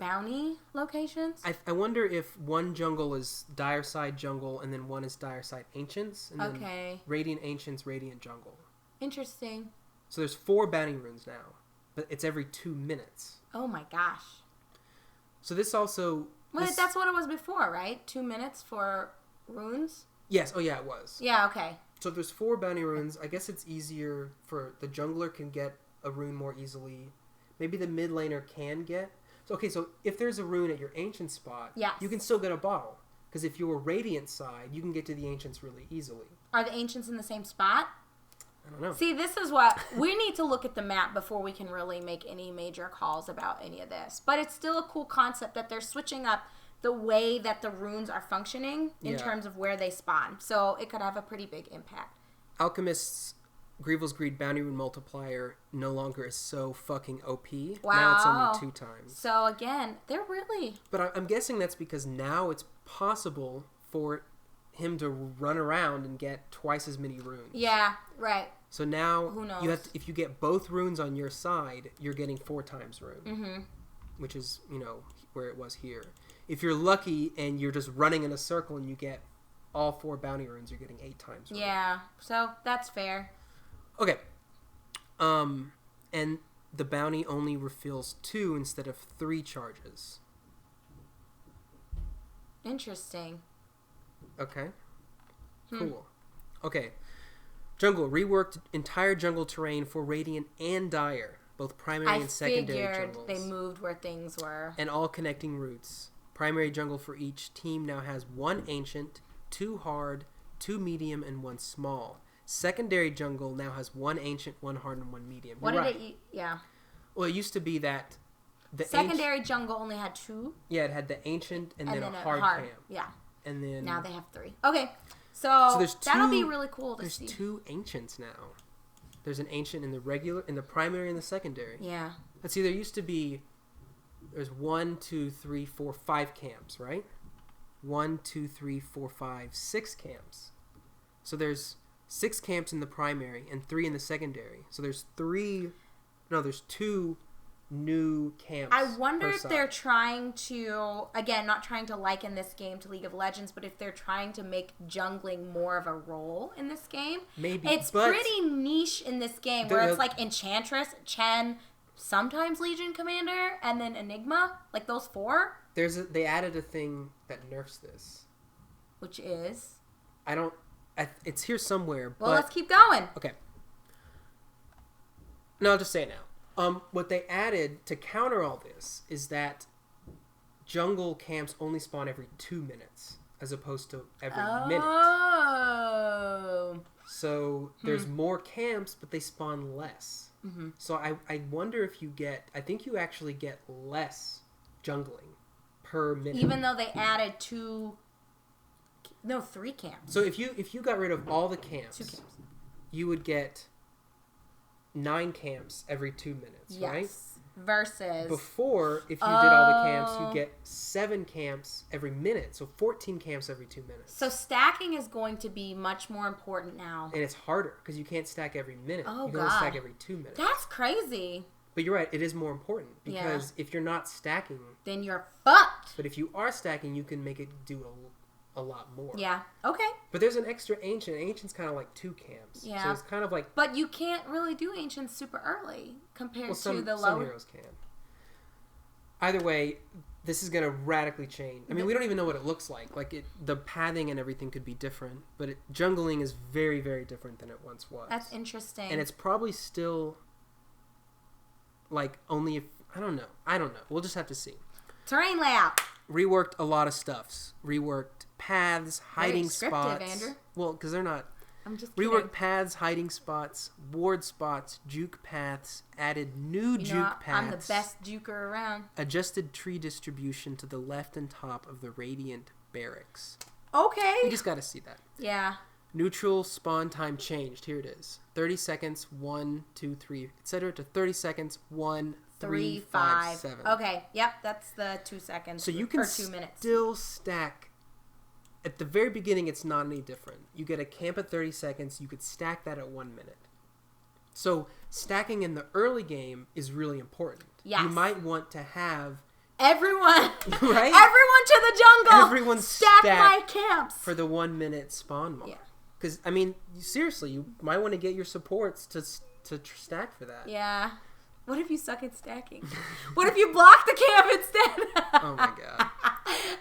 bounty locations? I wonder if one jungle is Dire Side Jungle and then one is Dire Side Ancients. And then Radiant Ancients, Radiant Jungle. Interesting. So there's 4 bounty runes now. But it's every 2 minutes. Oh my gosh. So this also... Well, that's what it was before, right? 2 minutes for runes? Yes. Oh yeah, it was. Yeah, okay. So if there's 4 bounty runes, I guess it's easier for... The jungler can get a rune more easily. Maybe the mid laner can get... So if there's a rune at your ancient spot, you can still get a bottle. Because if you're Radiant side, you can get to the ancients really easily. Are the ancients in the same spot? I don't know. See, this is what... we need to look at the map before we can really make any major calls about any of this. But it's still a cool concept that they're switching up the way that the runes are functioning in terms of where they spawn. So it could have a pretty big impact. Alchemist's Grievel's Greed bounty rune multiplier no longer is so fucking OP. Wow. Now it's only 2 times. So again, they're really... But I'm guessing that's because now it's possible for him to run around and get twice as many runes. Yeah, right. So now who knows? You have to, if you get both runes on your side, you're getting 4 times rune. Mm-hmm. Which is, where it was here. If you're lucky and you're just running in a circle and you get all 4 bounty runes, you're getting 8 times rune. Yeah, so that's fair. Okay. And the bounty only refills 2 instead of 3 charges. Interesting. Okay. Cool. Okay. Jungle. Reworked entire jungle terrain for Radiant and Dire. Both primary and secondary jungles. I figured they moved where things were. And all connecting routes. Primary jungle for each team now has 1 ancient, 2 hard, 2 medium, and 1 small. Secondary jungle now has 1 ancient, 1 hard, and 1 medium. What did it? Yeah. Well, it used to be that the secondary jungle only had 2. Yeah, it had the ancient and then a hard camp. Yeah. And then now they have 3. Okay, so there's that'll be really cool to see. There's 2 ancients now. There's an ancient in the primary and the secondary. Yeah. Let's see. There used to be. There's 1, 2, 3, 4, 5 camps, right? 1, 2, 3, 4, 5, 6 camps. So there's 6 camps in the primary and 3 in the secondary. So there's 2 new camps. I wonder if they're trying to, again, not trying to liken this game to League of Legends, but if they're trying to make jungling more of a role in this game. Maybe. It's pretty niche in this game where it's like Enchantress, Chen, sometimes Legion Commander, and then Enigma. Like those 4. They added a thing that nerfs this. Which is? It's here somewhere. Well, let's keep going. Okay. No, I'll just say it now. What they added to counter all this is that jungle camps only spawn every 2 minutes as opposed to every minute. Oh. So there's more camps, but they spawn less. Mm-hmm. So I wonder if I think you actually get less jungling per minute. Even though they added 3 camps. So if you got rid of all the camps, 2 camps, you would get 9 camps every 2 minutes, right? Yes. Versus before, if you did all the camps, you get 7 camps every minute, so 14 camps every 2 minutes. So stacking is going to be much more important now, and it's harder because you can't stack every minute. Oh, you can only stack every 2 minutes. That's crazy. But you're right; it is more important because if you're not stacking, then you're fucked. But if you are stacking, you can make it do a lot more. Yeah. Okay. But there's an extra ancient. Ancient's kind of like 2 camps. Yeah. So it's kind of like. But you can't really do ancients super early compared to the lower. Some heroes can. Either way, this is going to radically change. I mean, we don't even know what it looks like. The pathing and everything could be different, but jungling is very, very different than it once was. That's interesting. And it's probably still only if I don't know. We'll just have to see. Terrain layout. Reworked a lot of stuffs. Reworked paths, hiding spots. Andrew. Well, because they're not. I'm just kidding. Reworked paths, hiding spots, ward spots, juke paths, added new juke paths. I'm the best juker around. Adjusted tree distribution to the left and top of the Radiant Barracks. Okay. You just got to see that. Yeah. Neutral spawn time changed. Here it is. 30 seconds, 1, 2, 3, etc. to 30 seconds, 1, 3, 5, 7. Okay. Yep. That's the 2 seconds. So you can 2 minutes. Still stack. At the very beginning, it's not any different. You get a camp at 30 seconds. You could stack that at 1 minute. So stacking in the early game is really important. Yes. You might want to have everyone, right? Everyone to the jungle. Everyone stack my camps for the 1 minute spawn mark. Yeah. Because I mean, seriously, you might want to get your supports to stack for that. Yeah. What if you suck at stacking? What if you block the camp instead? Oh my god.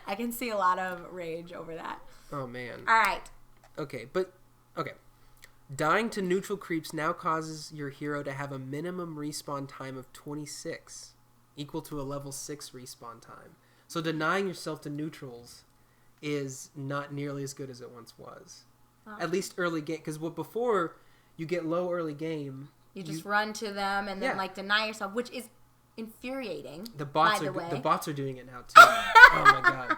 I can see a lot of rage over that. Oh man. All right. Okay. Dying to neutral creeps now causes your hero to have a minimum respawn time of 26, equal to a level 6 respawn time. So denying yourself to neutrals is not nearly as good as it once was. Oh. At least early game, because before you get low early game, you just run to them and then deny yourself, which is infuriating. The bots are doing it now too. Oh my god!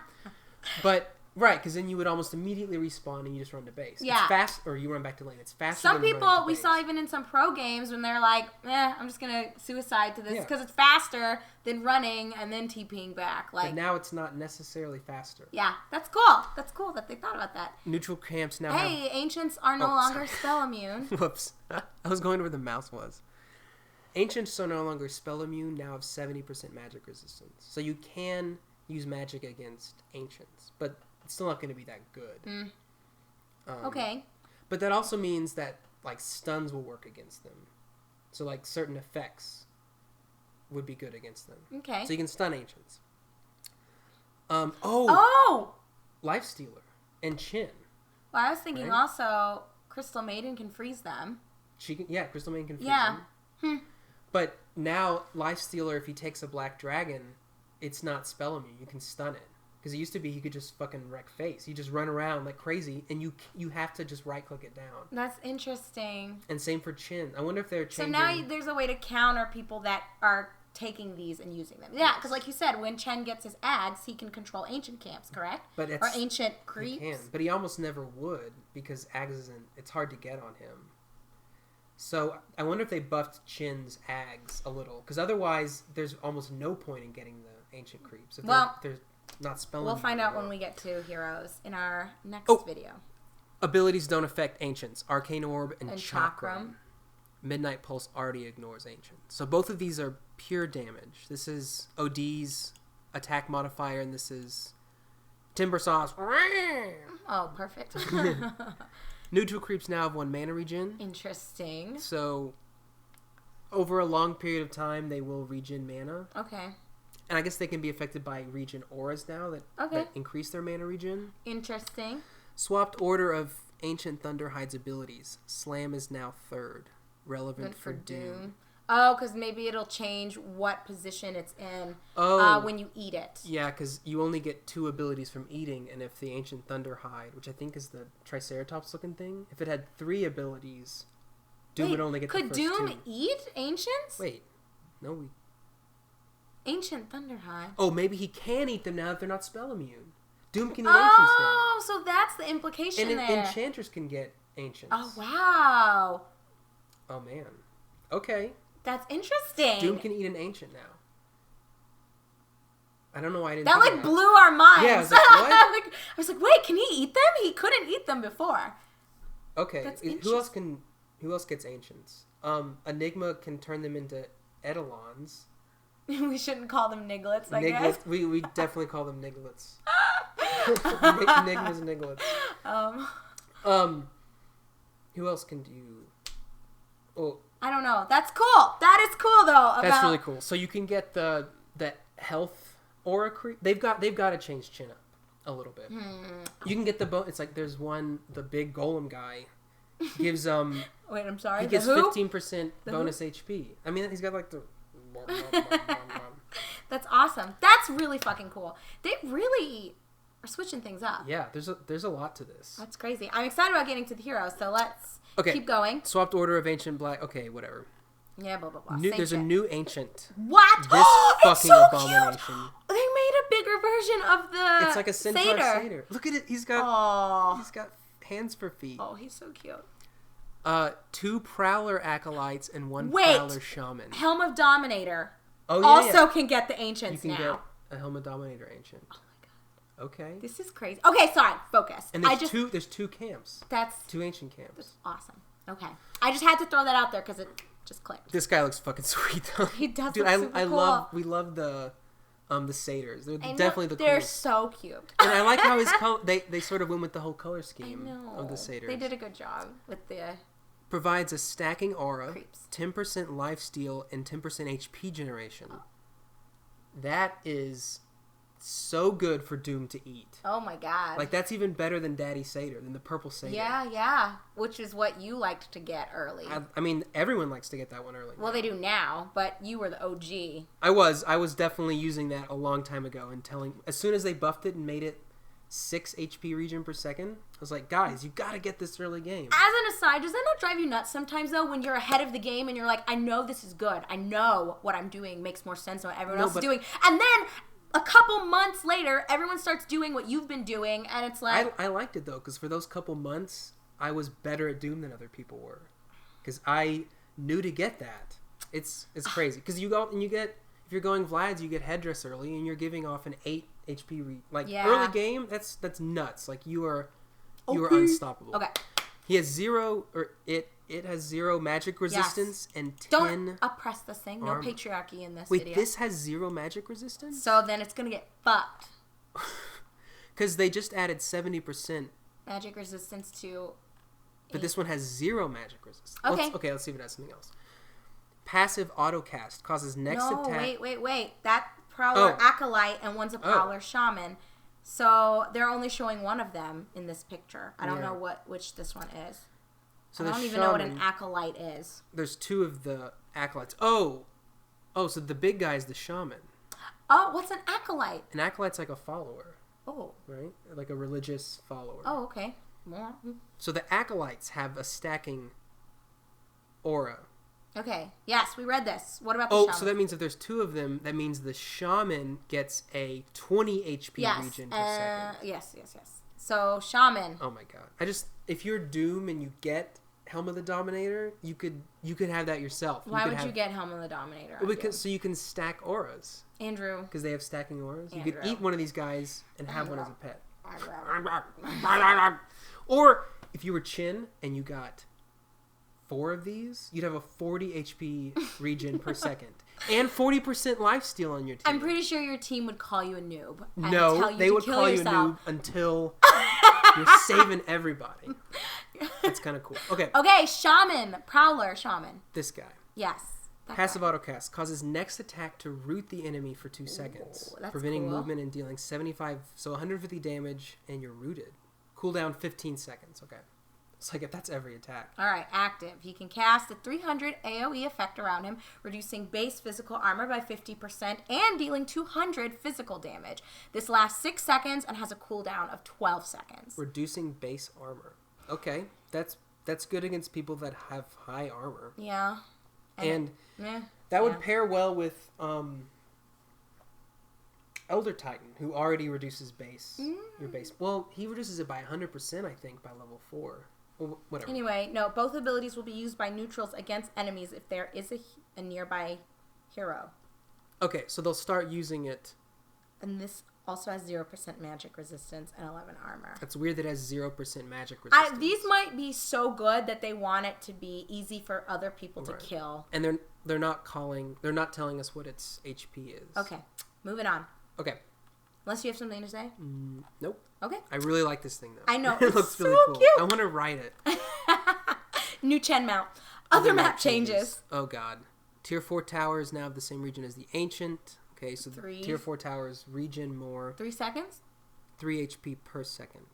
But right, because then you would almost immediately respawn and you just run to base. Yeah, it's fast, or you run back to lane. It's faster. Some people we saw even in some pro games when they're like, I'm just gonna suicide to this because it's faster than running and then TPing back. But now it's not necessarily faster. Yeah, that's cool. That's cool that they thought about that. Neutral camps now. Hey, ancients are no longer spell immune. Whoops! I was going to where the mouse was. Ancients are no longer spell immune. Now have 70% magic resistance, so you can use magic against ancients, but it's still not going to be that good. Okay. But that also means that stuns will work against them. So certain effects would be good against them. Okay. So you can stun ancients. Life Stealer and Chin. Well, I was thinking also Crystal Maiden can freeze them. Crystal Maiden can freeze them. But now Life Stealer, if he takes a black dragon, it's not spell immune. You can stun it. Because it used to be he could just fucking wreck face. You just run around like crazy, and you have to just right-click it down. That's interesting. And same for Chin. I wonder if they're changing... So now there's a way to counter people that are taking these and using them. Yeah, because like you said, when Chen gets his ads, he can control ancient camps, correct? Or ancient creeps. He can, but he almost never would because Ags isn't... It's hard to get on him. So I wonder if they buffed Chin's Ags a little, because otherwise there's almost no point in getting the ancient creeps. If they're not spelling. We'll find out when we get to heroes in our next video. Abilities don't affect ancients. Arcane Orb and Chakram. Chakram. Midnight Pulse already ignores ancient. So both of these are pure damage. This is OD's attack modifier, and this is Timber Saw's. Oh, perfect. Neutral creeps now have 1 mana regen. Interesting. So over a long period of time, they will regen mana. Okay. And I guess they can be affected by regen auras now that increase their mana regen. Interesting. Swapped order of Ancient Thunderhide's abilities. Slam is now 3rd. Relevant for Doom. Oh, because maybe it'll change what position it's in when you eat it. Yeah, because you only get 2 abilities from eating, and if the Ancient Thunderhide, which I think is the Triceratops looking thing, if it had 3 abilities, Doom would only get the first 2. Could Doom eat Ancients? Wait. No, Ancient Thunderhide. Oh, maybe he can eat them now that they're not spell immune. Doom can eat Ancients now. Oh, so that's the implication and there. Enchanters can get Ancients. Oh, wow. Oh, man. Okay. That's interesting. Doom can eat an Ancient now. I don't know why I didn't that think of blew our minds. Yeah, I was like, what? I was like, wait, can he eat them? He couldn't eat them before. Okay. Who else gets Ancients? Enigma can turn them into Eidolons. We shouldn't call them Niglets, I guess. We definitely call them Niglets. Enigma's Niglets. Who else can do... Oh, I don't know. That's cool. That is cool, though. That's really cool. So you can get the health aura creep. They've got to change Chin up a little bit. You can get it's like there's one, the big golem guy gives wait, I'm sorry. He gets 15% bonus HP. I mean, he's got like the That's awesome. That's really fucking cool. They really are switching things up. Yeah, there's a lot to this. That's crazy. I'm excited about getting to the heroes, so let's keep going. Swapped order of Ancient Black. Okay, whatever. Yeah, blah, blah, blah. There's a new Ancient. What? This fucking so abomination. Cute. They made a bigger version of the It's like a Centaur Satyr. Look at it. He's got hands for feet. Oh, he's so cute. 2 Prowler Acolytes and 1 Prowler Shaman. Helm of Dominator. Oh, also can get the Ancients now. You can get a Helm of Dominator Ancient. Oh my god. Okay. This is crazy. Okay, sorry. Focus. And there's 2 camps. That's 2 Ancient camps. That's awesome. Okay. I just had to throw that out there because it just clicked. This guy looks fucking sweet though. He does Dude, look super cool. We love the satyrs. They're definitely the coolest. They're so cute. And I like how his color, they sort of went with the whole color scheme of the satyrs. They did a good job with the provides a stacking aura, creeps. 10% lifesteal, and 10% HP generation. Oh. That is so good for Doom to eat. Oh my god. Like, that's even better than Daddy Satyr, than the purple Satyr. Yeah. Which is what you liked to get early. I mean, everyone likes to get that one early. Well, they do now, but you were the OG. I was definitely using that a long time ago and as soon as they buffed it and made it 6 HP regen per second, I was like, guys, you gotta get this early game. As an aside, does that not drive you nuts sometimes, though, when you're ahead of the game and you're like, I know this is good. I know what I'm doing makes more sense than what everyone else is doing. And then a couple months later, everyone starts doing what you've been doing, and it's like... I liked it, though, because for those couple months, I was better at Doom than other people were. Because I knew to get that. It's crazy. Because you go and you get... If you're going Vlad's, you get Headdress early, and you're giving off an 8 HP early game, that's nuts. Like, you are unstoppable. Okay. He has 0, or it has 0 magic resistance and 10... Don't oppress this thing. No patriarchy in this video. Wait, this has 0 magic resistance? So then it's gonna get fucked. Because they just added 70% magic resistance to... But this one has 0 magic resistance. Okay. Let's see if it has something else. Passive autocast causes next attack... wait. That Prowler Acolyte and one's a Prowler Shaman. So they're only showing one of them in this picture. I don't know which this one is. So I don't even know what an Acolyte is. There's 2 of the Acolytes. Oh, so the big guy is the Shaman. Oh, what's an Acolyte? An Acolyte's like a follower. Oh. Right? Like a religious follower. Oh, okay. More. So the acolytes have a stacking aura. Okay. Yes, we read this. What about the shaman? So that means if there's 2 of them, that means the shaman gets a 20 HP region per second. Yes. So, shaman. Oh my god. If you're Doom and you get Helm of the Dominator, you could have that yourself. Why would you get Helm of the Dominator? So you can stack auras. Andrew. Because they have stacking auras. You could eat one of these guys and have one as a pet. Or if you were Chin and you got 4 of these, you'd have a 40 HP region per second. And 40% lifesteal on your team. I'm pretty sure your team would call you a noob. No, they would call you a noob until you're saving everybody. That's kind of cool. Okay, shaman. Prowler shaman. This guy. Yes. Passive autocast causes next attack to root the enemy for 2 seconds, preventing movement and dealing 150 damage, and you're rooted. Cooldown 15 seconds. Okay. It's like if that's every attack. All right, active. He can cast a 300 AoE effect around him, reducing base physical armor by 50% and dealing 200 physical damage. This lasts 6 seconds and has a cooldown of 12 seconds. Reducing base armor. Okay, that's good against people that have high armor. Yeah. And that would pair well with Elder Titan, who already reduces your base. Well, he reduces it by 100%, I think, by level 4. Well, whatever. Anyway, no, both abilities will be used by neutrals against enemies if there is a nearby hero. Okay, so they'll start using it. And this also has 0% magic resistance and 11 armor. That's weird that it has 0% magic resistance. These might be so good that they want it to be easy for other people to kill. And they're not telling us what its HP is. Okay, moving on. Okay. Unless you have something to say? Nope. Okay. I really like this thing, though. I know. It looks so really cool. Cute. I want to ride it. New Chen mount. Other map changes. Oh, God. Tier 4 towers now have the same region as the Ancient. Okay, so Tier 4 towers regen more. 3 seconds? 3 HP per second.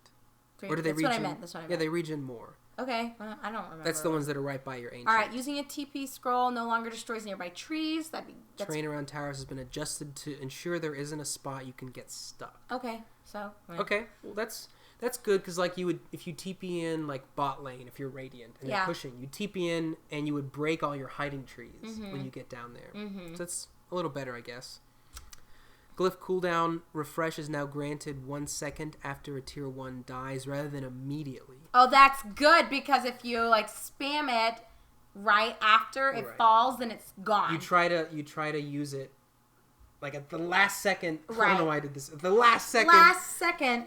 3. Or do they That's regen? what I meant. That's what I meant. Yeah, they regen more. Okay, I don't remember. That's the ones that are right by your Ancient. All right, using a TP scroll no longer destroys nearby trees. Terrain around towers has been adjusted to ensure there isn't a spot you can get stuck. Okay, so. Right. Okay, well that's good because like if you TP in like bot lane if you're Radiant and they're pushing, you TP in and you would break all your hiding trees when you get down there. So that's a little better, I guess. Glyph cooldown refresh is now granted 1 second after a tier 1 dies rather than immediately. Oh, that's good because if you like spam it right after it falls, then it's gone. You try to use it like at the last second. I don't know why I did this. At the last second.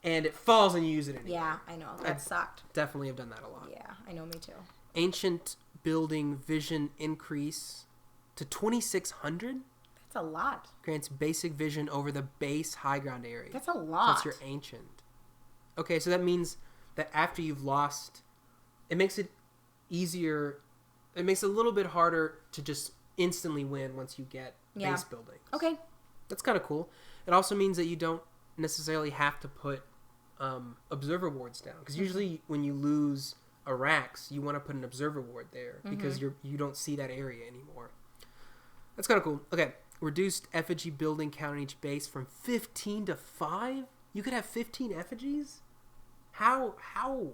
And it falls and you use it anyway. Yeah, I know. That sucked. Definitely have done that a lot. Yeah, I know, me too. Ancient building vision increase to 2600. That's a lot. Grants basic vision over the base high ground area. That's a lot. So that's your Ancient. Okay, so that means that after you've lost, it makes it easier. It makes it a little bit harder to just instantly win once you get base buildings. Okay. That's kind of cool. It also means that you don't necessarily have to put observer wards down. Because usually when you lose a Rax, you want to put an observer ward there because you don't see that area anymore. That's kind of cool. Okay. Reduced effigy building count in each base from 15 to 5? You could have 15 effigies? How?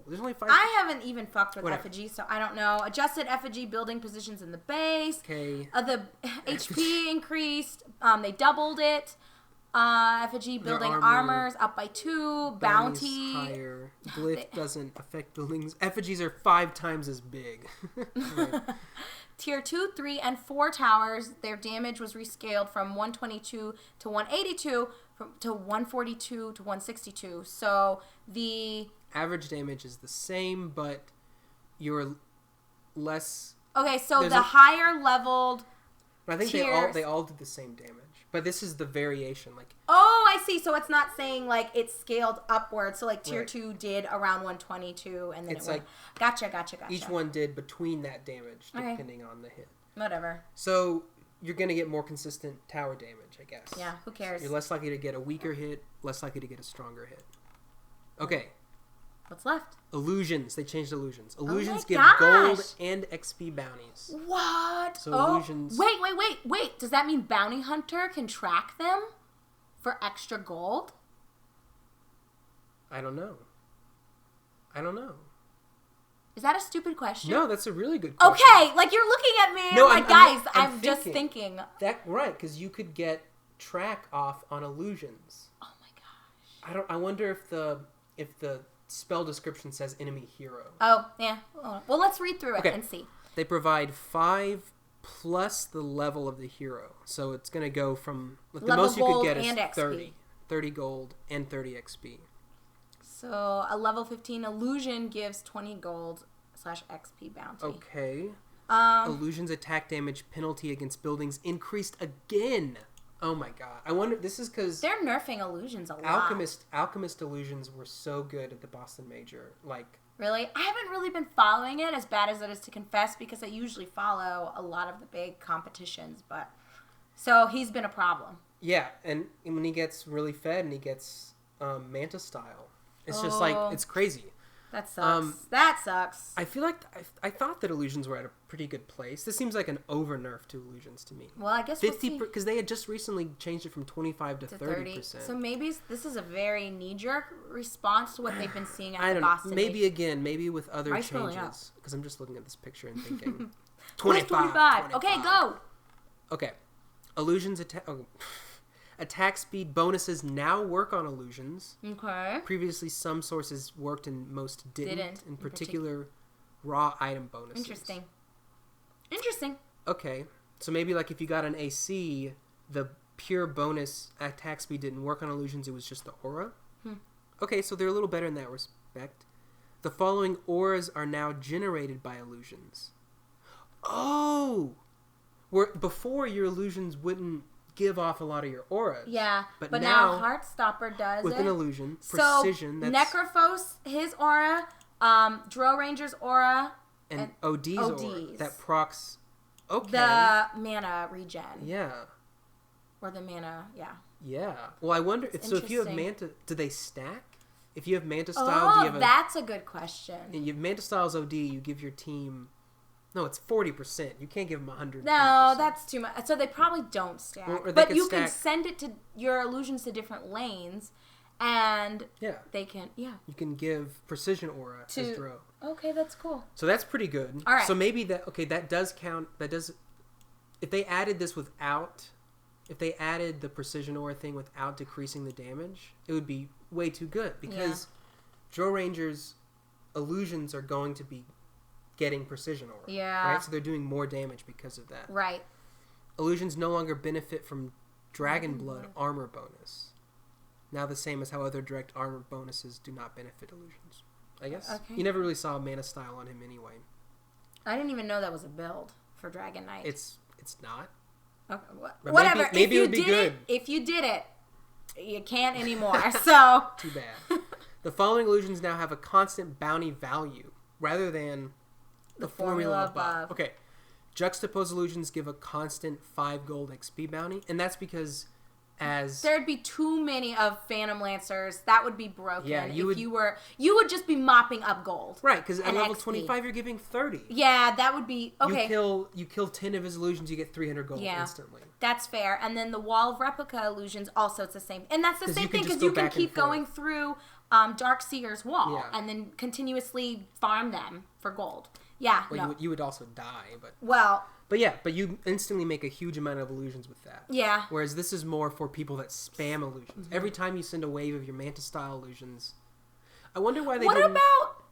There's only 5. I haven't even fucked with effigy, so I don't know. Adjusted effigy building positions in the base. Okay. The HP increased. They doubled it. Effigy building armors up by 2. Bounty higher. Glyph doesn't affect buildings. Effigies are 5 times as big. Right. Tier 2, 3, and 4 towers, their damage was rescaled from 122 to 182 to 142 to 162. So the average damage is the same, but you're less. Okay, so the higher leveled. I think tiers, they all did the same damage, but this is the variation. Like, oh, I see. So it's not saying like it's scaled upwards. So like tier 2 did around 122, and then it's like gotcha. Each one did between that damage depending on the hit. Whatever. So you're gonna get more consistent tower damage, I guess. Yeah. Who cares? You're less likely to get a weaker hit, less likely to get a stronger hit. Okay. What's left? Illusions. They changed illusions. Illusions give gosh. gold and XP bounties. What? So illusions. Wait. Does that mean Bounty Hunter can track them for extra gold? I don't know. Is that a stupid question? No, that's a really good question. Okay, like you're looking at me and like, guys, I'm just thinking. Right, because you could get track off on illusions. Oh my gosh. I wonder if the spell description says enemy hero. Oh, yeah. Well, let's read through it and see. They provide 5 plus the level of the hero. So it's going to go from... Like, the most you could get is 30. 30 gold and 30 XP. So a level 15 illusion gives 20 gold / XP bounty. Okay. Illusion's attack damage penalty against buildings increased again. Oh my god. I wonder... This is because... They're nerfing illusions a lot. Alchemist illusions were so good at the Boston Major. Like... Really? I haven't really been following it, as bad as it is to confess, because I usually follow a lot of the big competitions, but... So he's been a problem. Yeah, and when he gets really fed and he gets Manta style, it's just like, it's crazy. That sucks. That sucks. I feel like I thought that illusions were at a pretty good place. This seems like an over nerf to illusions to me. Well, I guess 50 because they had just recently changed it from 25 to 30%. So maybe this is a very knee-jerk response to what they've been seeing at the Boston. Maybe with other changes. Because I'm just looking at this picture and thinking 25. Okay, go. Okay, illusions attack speed bonuses now work on illusions. Okay. Previously, some sources worked and most didn't. In particular, raw item bonuses. Interesting. Okay. So maybe like if you got an AC, the pure bonus attack speed didn't work on illusions. It was just the aura. Okay, so they're a little better in that respect. The following auras are now generated by illusions. Oh! Where before your illusions wouldn't give off a lot of your auras. Yeah, but now Heartstopper does with it. an illusion, precision. So Necrophos, his aura, Drow Ranger's aura, and OD's aura that procs. Okay. The mana regen. Yeah. Or the mana, yeah. Yeah. Well, I wonder. So if you have Manta, do they stack? If you have Manta style, do you have that's a good question. And you have Manta style's OD, you give your team. No, it's 40%. You can't give them 100%. No, that's too much. So they probably don't stack. Well, but you can send it to your illusions to different lanes, and they can, You can give precision aura as Drow. Okay, that's cool. So that's pretty good. All right. So maybe that does count. That does. If they added this if they added the precision aura thing without decreasing the damage, it would be way too good because Drow Rangers illusions are going to be getting precision aura. Yeah. Right? So they're doing more damage because of that. Right. Illusions no longer benefit from Dragon Blood armor bonus. Now the same as how other direct armor bonuses do not benefit illusions. I guess. Okay. You never really saw Mana style on him anyway. I didn't even know that was a build for Dragon Knight. It's not. Okay, whatever. Maybe it would be good. If you did it, you can't anymore. So too bad. The following illusions now have a constant bounty value rather than the formula above. Okay. Juxtaposed illusions give a constant 5 gold XP bounty, and that's because there'd be too many of Phantom Lancers. That would be broken. Yeah, you would just be mopping up gold. Right, because at level 25 you're giving 30. Yeah, that would be okay. You kill 10 of his illusions, you get 300 gold instantly. That's fair. And then the Wall of Replica illusions also it's the same. And that's the same thing because you can keep going through Darkseer's wall and then continuously farm them for gold. Yeah, well, you would also die, but you instantly make a huge amount of illusions with that. Yeah. Whereas this is more for people that spam illusions. Mm-hmm. Every time you send a wave of your Manta style illusions, I wonder why they. What about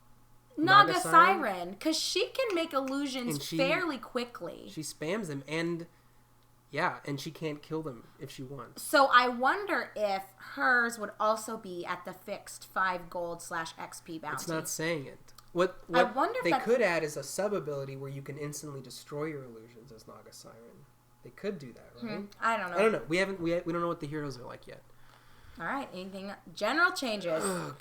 Naga Siren? Because she can make illusions fairly quickly. She spams them and she can't kill them if she wants. So I wonder if hers would also be at the fixed 5 gold / XP bounty. It's not saying it. What I wonder if they could add is a sub-ability where you can instantly destroy your illusions as Naga Siren. They could do that, right? I don't know. We don't know what the heroes are like yet. All right. Anything? General changes. Oh,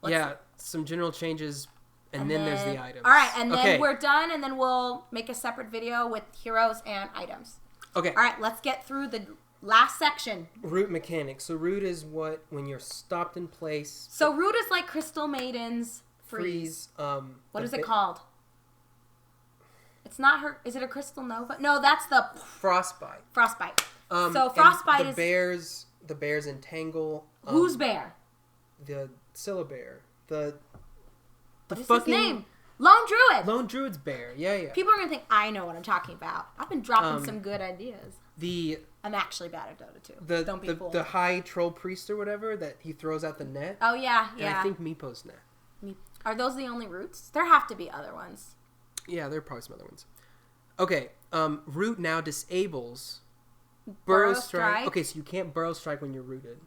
God. Some general changes, and then there's the items. All right, and then we're done, and then we'll make a separate video with heroes and items. Okay. All right, let's get through the last section. Root mechanics. So root is when you're stopped in place. So root is like Crystal Maiden's freeze. What is it called? It's not her. Is it a Crystal Nova? No, that's the Frostbite. Frostbite. So Frostbite is the bears entangle. Whose bear? The Syllabear. The What is fucking his name? Lone Druid. Lone Druid's bear. Yeah. People are gonna think I know what I'm talking about. I've been dropping some good ideas. I'm actually bad at Dota 2. Don't be fooled. The high troll priest or whatever that he throws out the net. Oh yeah. And I think Meepo's net. Are those the only roots? There have to be other ones. Yeah, there are probably some other ones. Okay, root now disables burrow strike. Okay, so you can't burrow strike when you're rooted.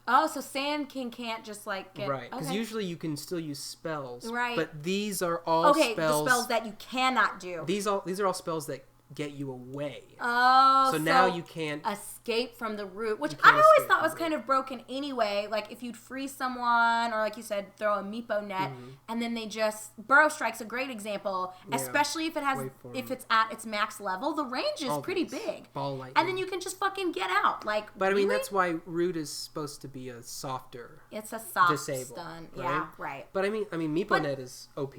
Oh, so Sand King can't just like get... Right, because usually you can still use spells. Right. But these are all spells... the spells that you cannot do. These are all spells that get you away. Oh, so now you can't... escape from the root, which I always thought was kind of broken anyway. Like, if you'd freeze someone, or like you said, throw a Meepo net, and then they just... Burrow Strike's a great example, especially if it's at its max level. The range is pretty big. Ball lightning. And then you can just fucking get out. Like, but I mean, that's why root is supposed to be a softer... It's a soft disable, stun. Right? Yeah, right. But I mean, Meepo net is OP.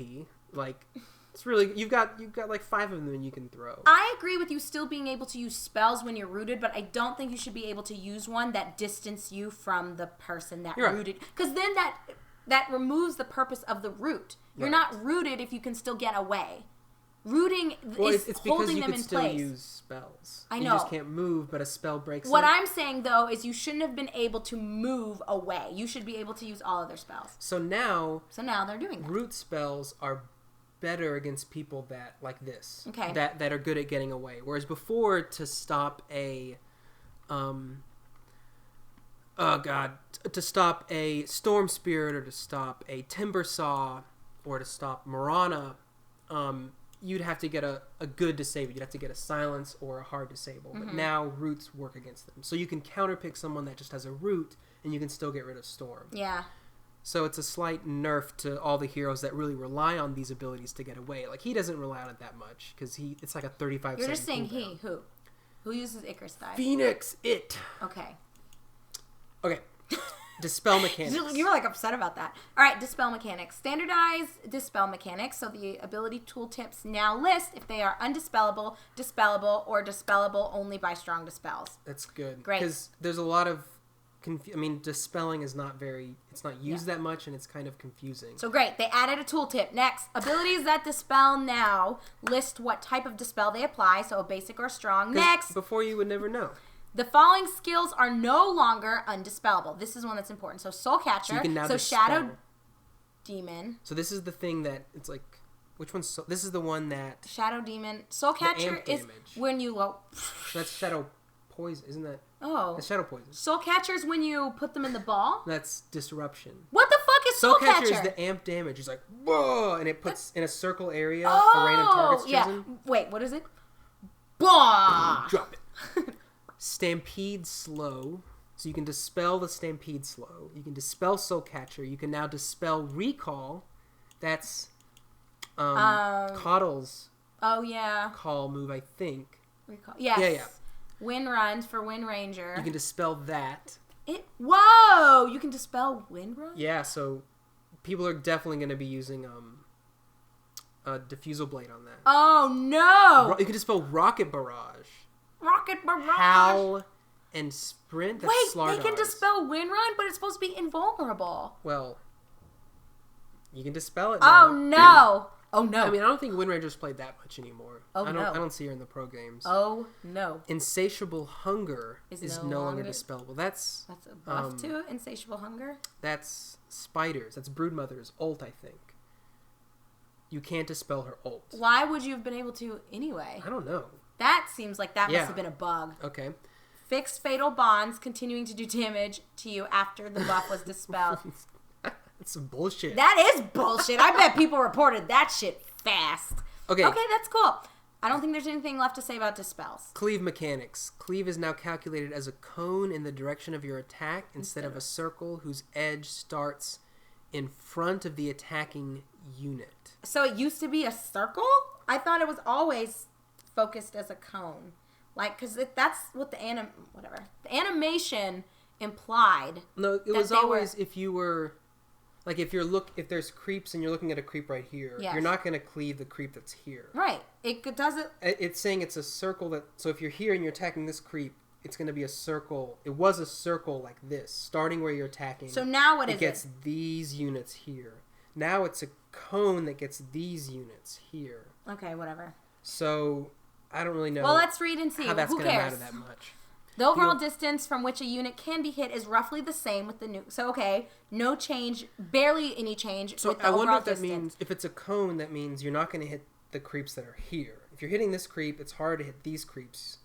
Like... It's really you've got like 5 of them and you can throw. I agree with you still being able to use spells when you're rooted, but I don't think you should be able to use one that distance you from the person that rooted. Because then that removes the purpose of the root. You're not rooted if you can still get away. Rooting is holding them in place. It's because you can still use spells. I know. You just can't move, but a spell breaks What I'm saying, though, is you shouldn't have been able to move away. You should be able to use all of their spells. So now they're doing that. Root spells are better against people that like this, okay, that are good at getting away. Whereas before, to stop a, to stop a Storm Spirit or to stop a Timber Saw or to stop Marana, you'd have to get a good disable. You'd have to get a Silence or a hard disable. But now roots work against them, so you can counterpick someone that just has a root, and you can still get rid of Storm. Yeah. So it's a slight nerf to all the heroes that really rely on these abilities to get away. Like, he doesn't rely on it that much, because it's like a 35 You're just saying cooldown. Who? Who uses Icarus dive? Phoenix, it. Okay. Dispel mechanics. You were like upset about that. All right, dispel mechanics. Standardized dispel mechanics. So the ability tooltips now list if they are undispellable, dispellable, or dispellable only by strong dispels. That's good. Great. Because there's a lot of... dispelling is not it's not used that much, and it's kind of confusing. So great, they added a tooltip. Next, abilities that dispel now list what type of dispel they apply, so a basic or strong. Next, before you would never know. The following skills are no longer undispellable. This is one that's important. So Soul Catcher, so you can now dispel. Shadow Demon. So this is the thing that it's like, which one's this is the one that Shadow Demon. Soul Catcher is when you that's Shadow Poison, isn't that? Oh. That's Shadow Poison. Soul Catcher is when you put them in the ball? That's Disruption. What the fuck is Soul Catcher? Soul Catcher is the amp damage. It's like, whoa! And it puts in a circle area a random target's chosen. Wait, what is it? Bah! Drop it. Stampede Slow. So you can dispel the Stampede Slow. You can dispel Soul Catcher. You can now dispel Recall. That's Coddle's call move, I think. Recall. Yes. Yeah. Wind Runs for Wind Ranger. You can dispel that. Whoa! You can dispel Wind Run? Yeah, so people are definitely going to be using a Diffusal Blade on that. Oh, no! You can dispel Rocket Barrage. Rocket Barrage! Howl and Sprint. That's Wait, Slardars. they can dispel Wind Run, but it's supposed to be invulnerable. Well, you can dispel it now. Oh, no! Oh, no. I mean, I don't think Wind Ranger's played that much anymore. Oh, no. I don't see her in the pro games. Oh, no. Insatiable Hunger is no longer dispellable. That's a buff to Insatiable Hunger? That's Spiders. That's Broodmother's ult, I think. You can't dispel her ult. Why would you have been able to anyway? I don't know. That seems like that must have been a bug. Okay. Fixed Fatal Bonds continuing to do damage to you after the buff was dispelled. That's some bullshit. That is bullshit. I bet people reported that shit fast. Okay, that's cool. I don't think there's anything left to say about dispels. Cleave mechanics. Cleave is now calculated as a cone in the direction of your attack instead of a circle whose edge starts in front of the attacking unit. So it used to be a circle? I thought it was always focused as a cone. Like, because that's what the animation implied. No, it was always if you were... Like, if there's creeps and you're looking at a creep right here, you're not going to cleave the creep that's here. Right. It doesn't... It's saying it's a circle that... So if you're here and you're attacking this creep, it's going to be a circle. It was a circle like this, starting where you're attacking. So now what is it? It gets these units here. Now it's a cone that gets these units here. Okay, whatever. So I don't really know. Well, let's read and see. How that's Who going to cares? matter that much. The overall distance from which a unit can be hit is roughly the same with the nuke. So, okay, no change, barely any change so with the I overall wonder if that distance. means, if it's a cone, that means you're not going to hit the creeps that are here. If you're hitting this creep, it's hard to hit these creeps.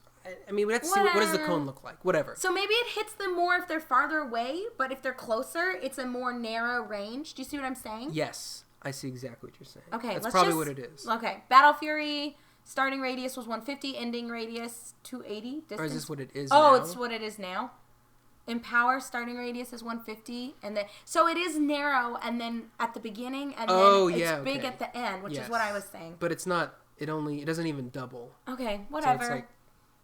I mean, let's see, what does the cone look like? Whatever. So maybe it hits them more if they're farther away, but if they're closer, it's a more narrow range. Do you see what I'm saying? Yes, I see exactly what you're saying. Okay, that's let's probably just, what it is. Okay, Battle Fury, starting radius was 150, ending radius 280. Distance. Or is this what it is now? now? It's what it is now. Empower, starting radius is 150, and then so it is narrow, and then at the beginning, and then it's big at the end, which is what I was saying. But it's not. It doesn't even double. Okay, whatever. So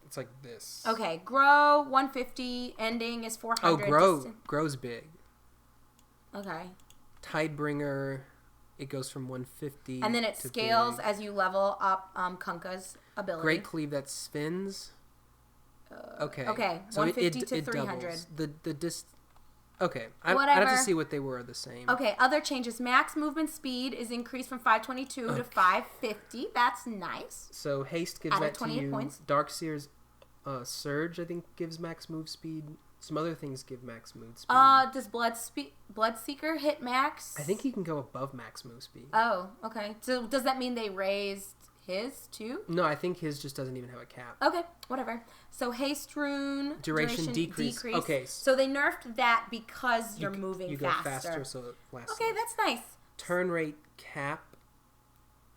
it's like this. Okay, grow 150, ending is 400. Oh, grows big. Okay. Tidebringer, it goes from 150. And then it scales as you level up Kunkka's ability. Great Cleave that spins. Okay. Okay, So 150 it to 300. doubles. Okay. I'd Whatever. have to see what they were the same. Okay, other changes. Max movement speed is increased from 522 to 550. That's nice. So haste gives Added that to 28 you. points. Darkseer's surge, I think, gives max move speed. Some other things give max move speed. Does Bloodseeker hit max? I think he can go above max move speed. Oh, okay. So does that mean they raised his too? No, I think his just doesn't even have a cap. Okay, whatever. So haste rune duration decrease. Okay. So they nerfed that because you're moving you faster. go faster, so it lasts. Okay, that's nice. Turn rate cap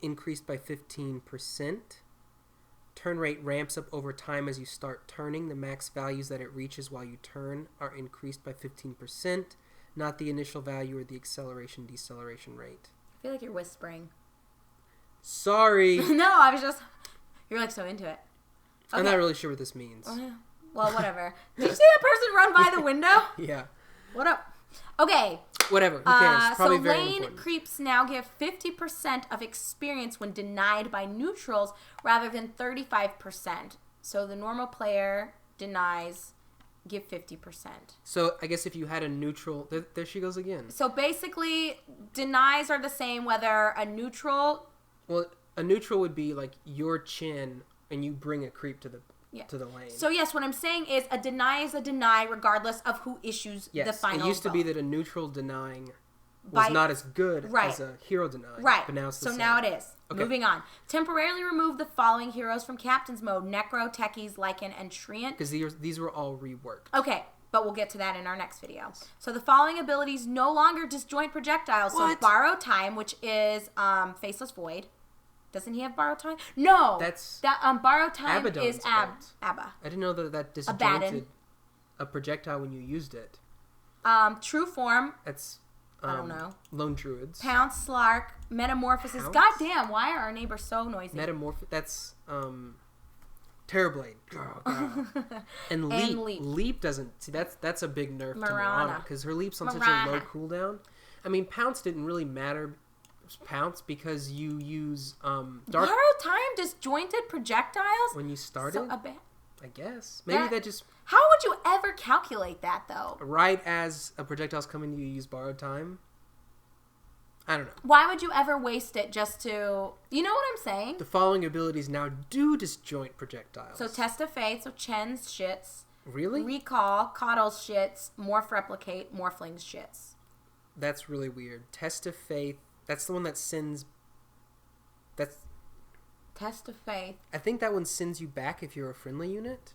increased by 15%. Turn rate ramps up over time as you start turning. The max values that it reaches while you turn are increased by 15%, not the initial value or the acceleration-deceleration rate. I feel like you're whispering. Sorry. No, I was just... You're like so into it. Okay. I'm not really sure what this means. Well, whatever. Did you see that person run by the window? Yeah. What up? Okay. Whatever. Who cares? Probably so very lane important. creeps now give 50% of experience when denied by neutrals rather than 35%. So the normal player denies give 50%. So I guess if you had a neutral... There she goes again. So basically, denies are the same whether a neutral... Well, a neutral would be like your chin and you bring a creep to the lane. So yes, what I'm saying is a deny is a deny regardless of who issues the final It used to vote. be that a neutral denying was not as good as a hero denying. Right. But now it's the same. Now it is. Okay. Moving on. Temporarily remove the following heroes from Captain's Mode. Necro, Techies, Lycan, and Treant. Because these were all reworked. Okay. But we'll get to that in our next video. So the following abilities no longer disjoint projectiles. What? So Borrow Time, which is Faceless Void. Doesn't he have Borrow Time? No. Borrow Time Abaddon's is belt. Abba. I didn't know that disjointed Abaddon. a projectile when you used it. True Form. That's I don't know. Lone Druids. Pounce, Slark, Metamorphosis. Pounce? Goddamn, why are our neighbors so noisy? That's Terrorblade. And Leap. Leap doesn't... See, that's a big nerf to Mirana. Because her Leap's on such a low cooldown. I mean, Pounce didn't really matter... Pounce because you use Dark... Borrow Time disjointed projectiles? When you started? So I guess. Maybe that just... How would you ever calculate that, though? Right as a projectile's coming to you, use Borrowed Time? I don't know. Why would you ever waste it just to... You know what I'm saying? The following abilities now do disjoint projectiles. So Test of Faith, so Chen's shits. Really? Recall, Coddle's shits. Morph Replicate, Morphling's shits. That's really weird. Test of Faith... That's the one that sends... That's... Test of Faith. I think that one sends you back if you're a friendly unit.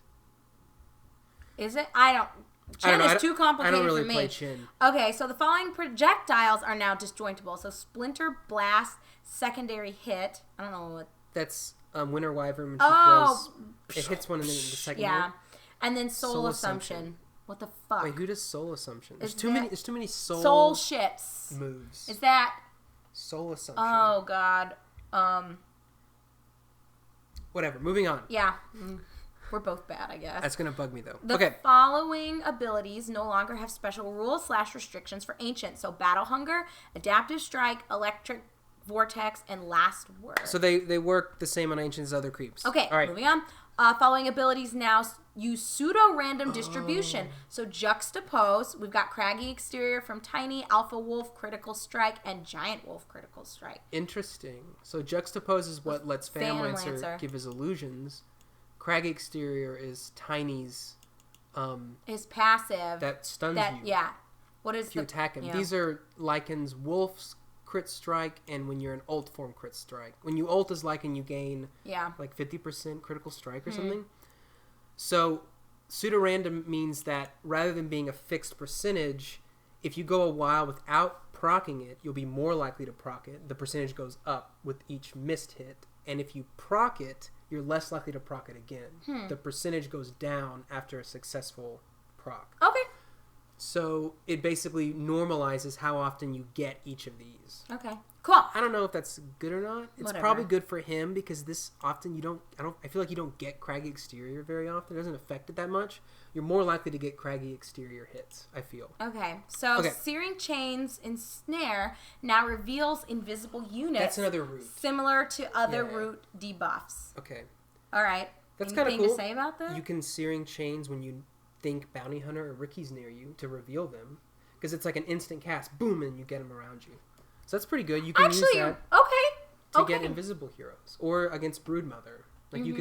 Is it? I don't... Chen is too complicated for me. I don't really play Chen. Okay, so the following projectiles are now disjointable. So Splinter, Blast, Secondary Hit. I don't know what... That's Winter Wyvern when she throws... It hits one and then the second one. And then Soul Assumption. What the fuck? Wait, who does Soul Assumption? There's too many Soul shits. Moves. Is that... Soul Assumption. Oh, God. Whatever. Moving on. Yeah. We're both bad, I guess. That's going to bug me, though. The following abilities no longer have special rules/restrictions for Ancient. So Battle Hunger, Adaptive Strike, Electric Vortex, and Last Word. So they work the same on Ancients as other creeps. Okay, all right. Moving on. Following abilities now use pseudo-random distribution. So juxtapose, we've got Craggy Exterior from Tiny, Alpha Wolf, Critical Strike, and Giant Wolf, Critical Strike. Interesting. So juxtapose is what lets Phantom Lancer give his illusions. Craggy Exterior is Tiny's... his passive. That stuns you. Yeah. What is if you attack him. Yeah. These are Lycan's Wolf's crit strike, and when you're an ult form crit strike. When you ult as Lycan, you gain like 50% critical strike or something. So pseudo-random means that rather than being a fixed percentage, if you go a while without proccing it, you'll be more likely to proc it. The percentage goes up with each missed hit. And if you proc it, you're less likely to proc it again. The percentage goes down after a successful proc. Okay. So it basically normalizes how often you get each of these. Okay. Cool. I don't know if that's good or not. It's probably good for him because this often I feel like you don't get Craggy Exterior very often. It doesn't affect it that much. You're more likely to get Craggy Exterior hits, I feel. Okay. So Searing Chains and Snare now reveals invisible units. That's another route. Similar to other route debuffs. Okay. All right. That's kind of cool. Anything to say about that? You can Searing Chains when you think Bounty Hunter or Ricky's near you to reveal them. Because it's like an instant cast. Boom, and you get them around you. So that's pretty good. You can use that to get invisible heroes. Or against Broodmother. Like you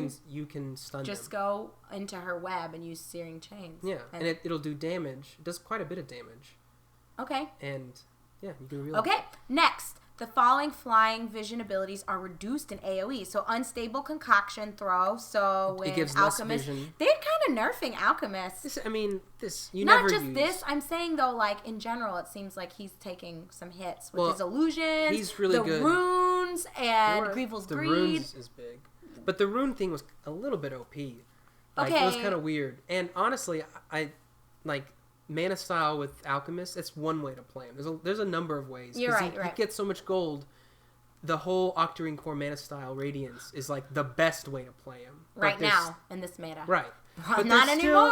can stun them. Just go into her web and use Searing Chains. Yeah, and it'll do damage. It does quite a bit of damage. Okay. And yeah, you can reveal Okay, next. The following flying vision abilities are reduced in AoE. So Unstable Concoction Throw. So when it gives Alchemist, less vision. they're kind of nerfing Alchemist. You Not never just use. this. I'm saying though, like in general, it seems like he's taking some hits with his illusions. He's really good. The runes and Grievel's the Greed. runes is big, but the rune thing was a little bit OP. Like, it was kind of weird. And honestly, I like Mana Style with Alchemist. It's one way to play him. There's a number of ways. You're right. He gets so much gold. The whole Octarine Core Mana Style Radiance is like the best way to play him Right now in this meta. Right. But not anymore.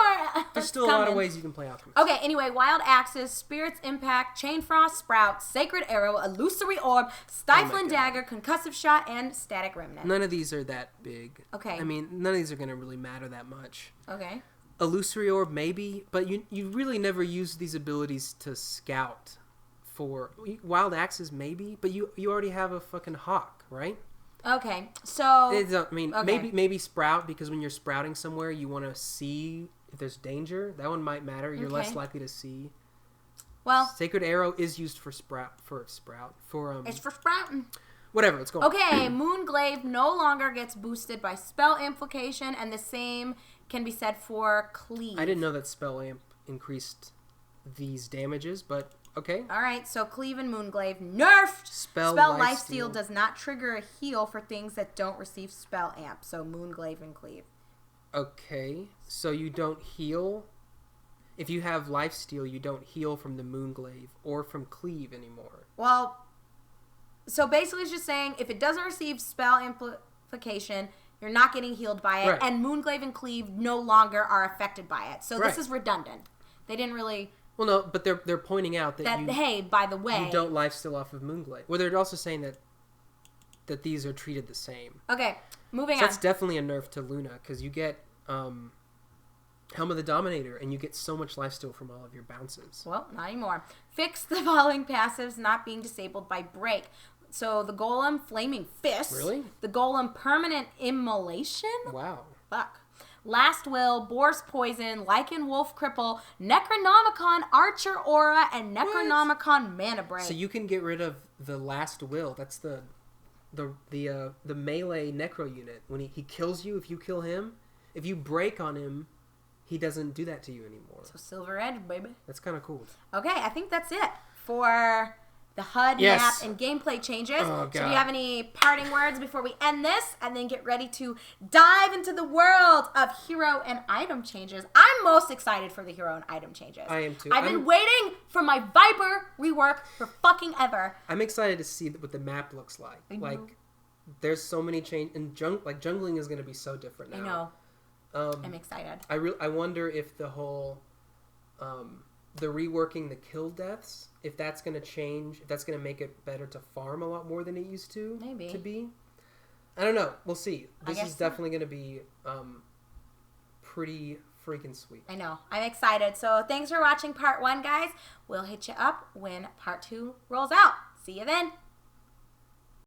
There's still a lot of ways you can play Alchemist. Okay, anyway, Wild Axes, Spirit's Impact, Chain Frost, Sprout, Sacred Arrow, Illusory Orb, Stifling Dagger, Concussive Shot, and Static Remnant. None of these are that big. Okay. I mean, none of these are going to really matter that much. Okay. Illusory Orb, maybe, but you really never use these abilities to scout for... Wild Axes, maybe, but you already have a fucking Hawk, right? Okay, so... Maybe Sprout, because when you're sprouting somewhere, you want to see if there's danger. That one might matter. You're less likely to see. Well... Sacred Arrow is used for Sprout. It's for sprouting. Whatever, let's go. Okay, Moonglaive no longer gets boosted by Spell Amplification, and the same can be said for Cleave. I didn't know that Spell Amp increased these damages, but... Okay. All right, so Cleave and Moonglaive nerfed. Spell Lifesteal does not trigger a heal for things that don't receive Spell Amp. So Moonglaive and Cleave. Okay, so you don't heal. If you have Lifesteal, you don't heal from the Moonglaive or from Cleave anymore. Well, so basically it's just saying if it doesn't receive Spell Amplification, you're not getting healed by it, right. And Moonglaive and Cleave no longer are affected by it. So this is redundant. They didn't really... Well, no, but they're pointing out that hey, by the way, you don't lifesteal off of Moonglaive. Well, they're also saying that these are treated the same. Okay, moving on. That's definitely a nerf to Luna because you get Helm of the Dominator and you get so much lifesteal from all of your bounces. Well, not anymore. Fix the following passives not being disabled by break. So the Golem Flaming Fist. Really? The Golem Permanent Immolation. Wow. Fuck. Last Will, Boar's Poison, Lycan Wolf Cripple, Necronomicon Archer Aura, and Necronomicon Mana Break. So you can get rid of the Last Will. That's the melee Necro unit. When he kills you, if you kill him, if you break on him, he doesn't do that to you anymore. So Silver Edge, baby. That's kind of cool. Okay, I think that's it for the HUD map and gameplay changes. Oh, God. So do you have any parting words before we end this and then get ready to dive into the world of hero and item changes? I'm most excited for the hero and item changes. I am too. I've been waiting for my Viper rework for fucking ever. I'm excited to see what the map looks like. Like, there's so many changes. And jungling is going to be so different now. I know. I'm excited. I wonder if the whole the reworking the kill deaths, if that's going to change, if that's going to make it better to farm a lot more than it used to be. I don't know. We'll see. This is definitely going to be pretty freaking sweet. I know. I'm excited. So thanks for watching part 1, guys. We'll hit you up when part 2 rolls out. See you then.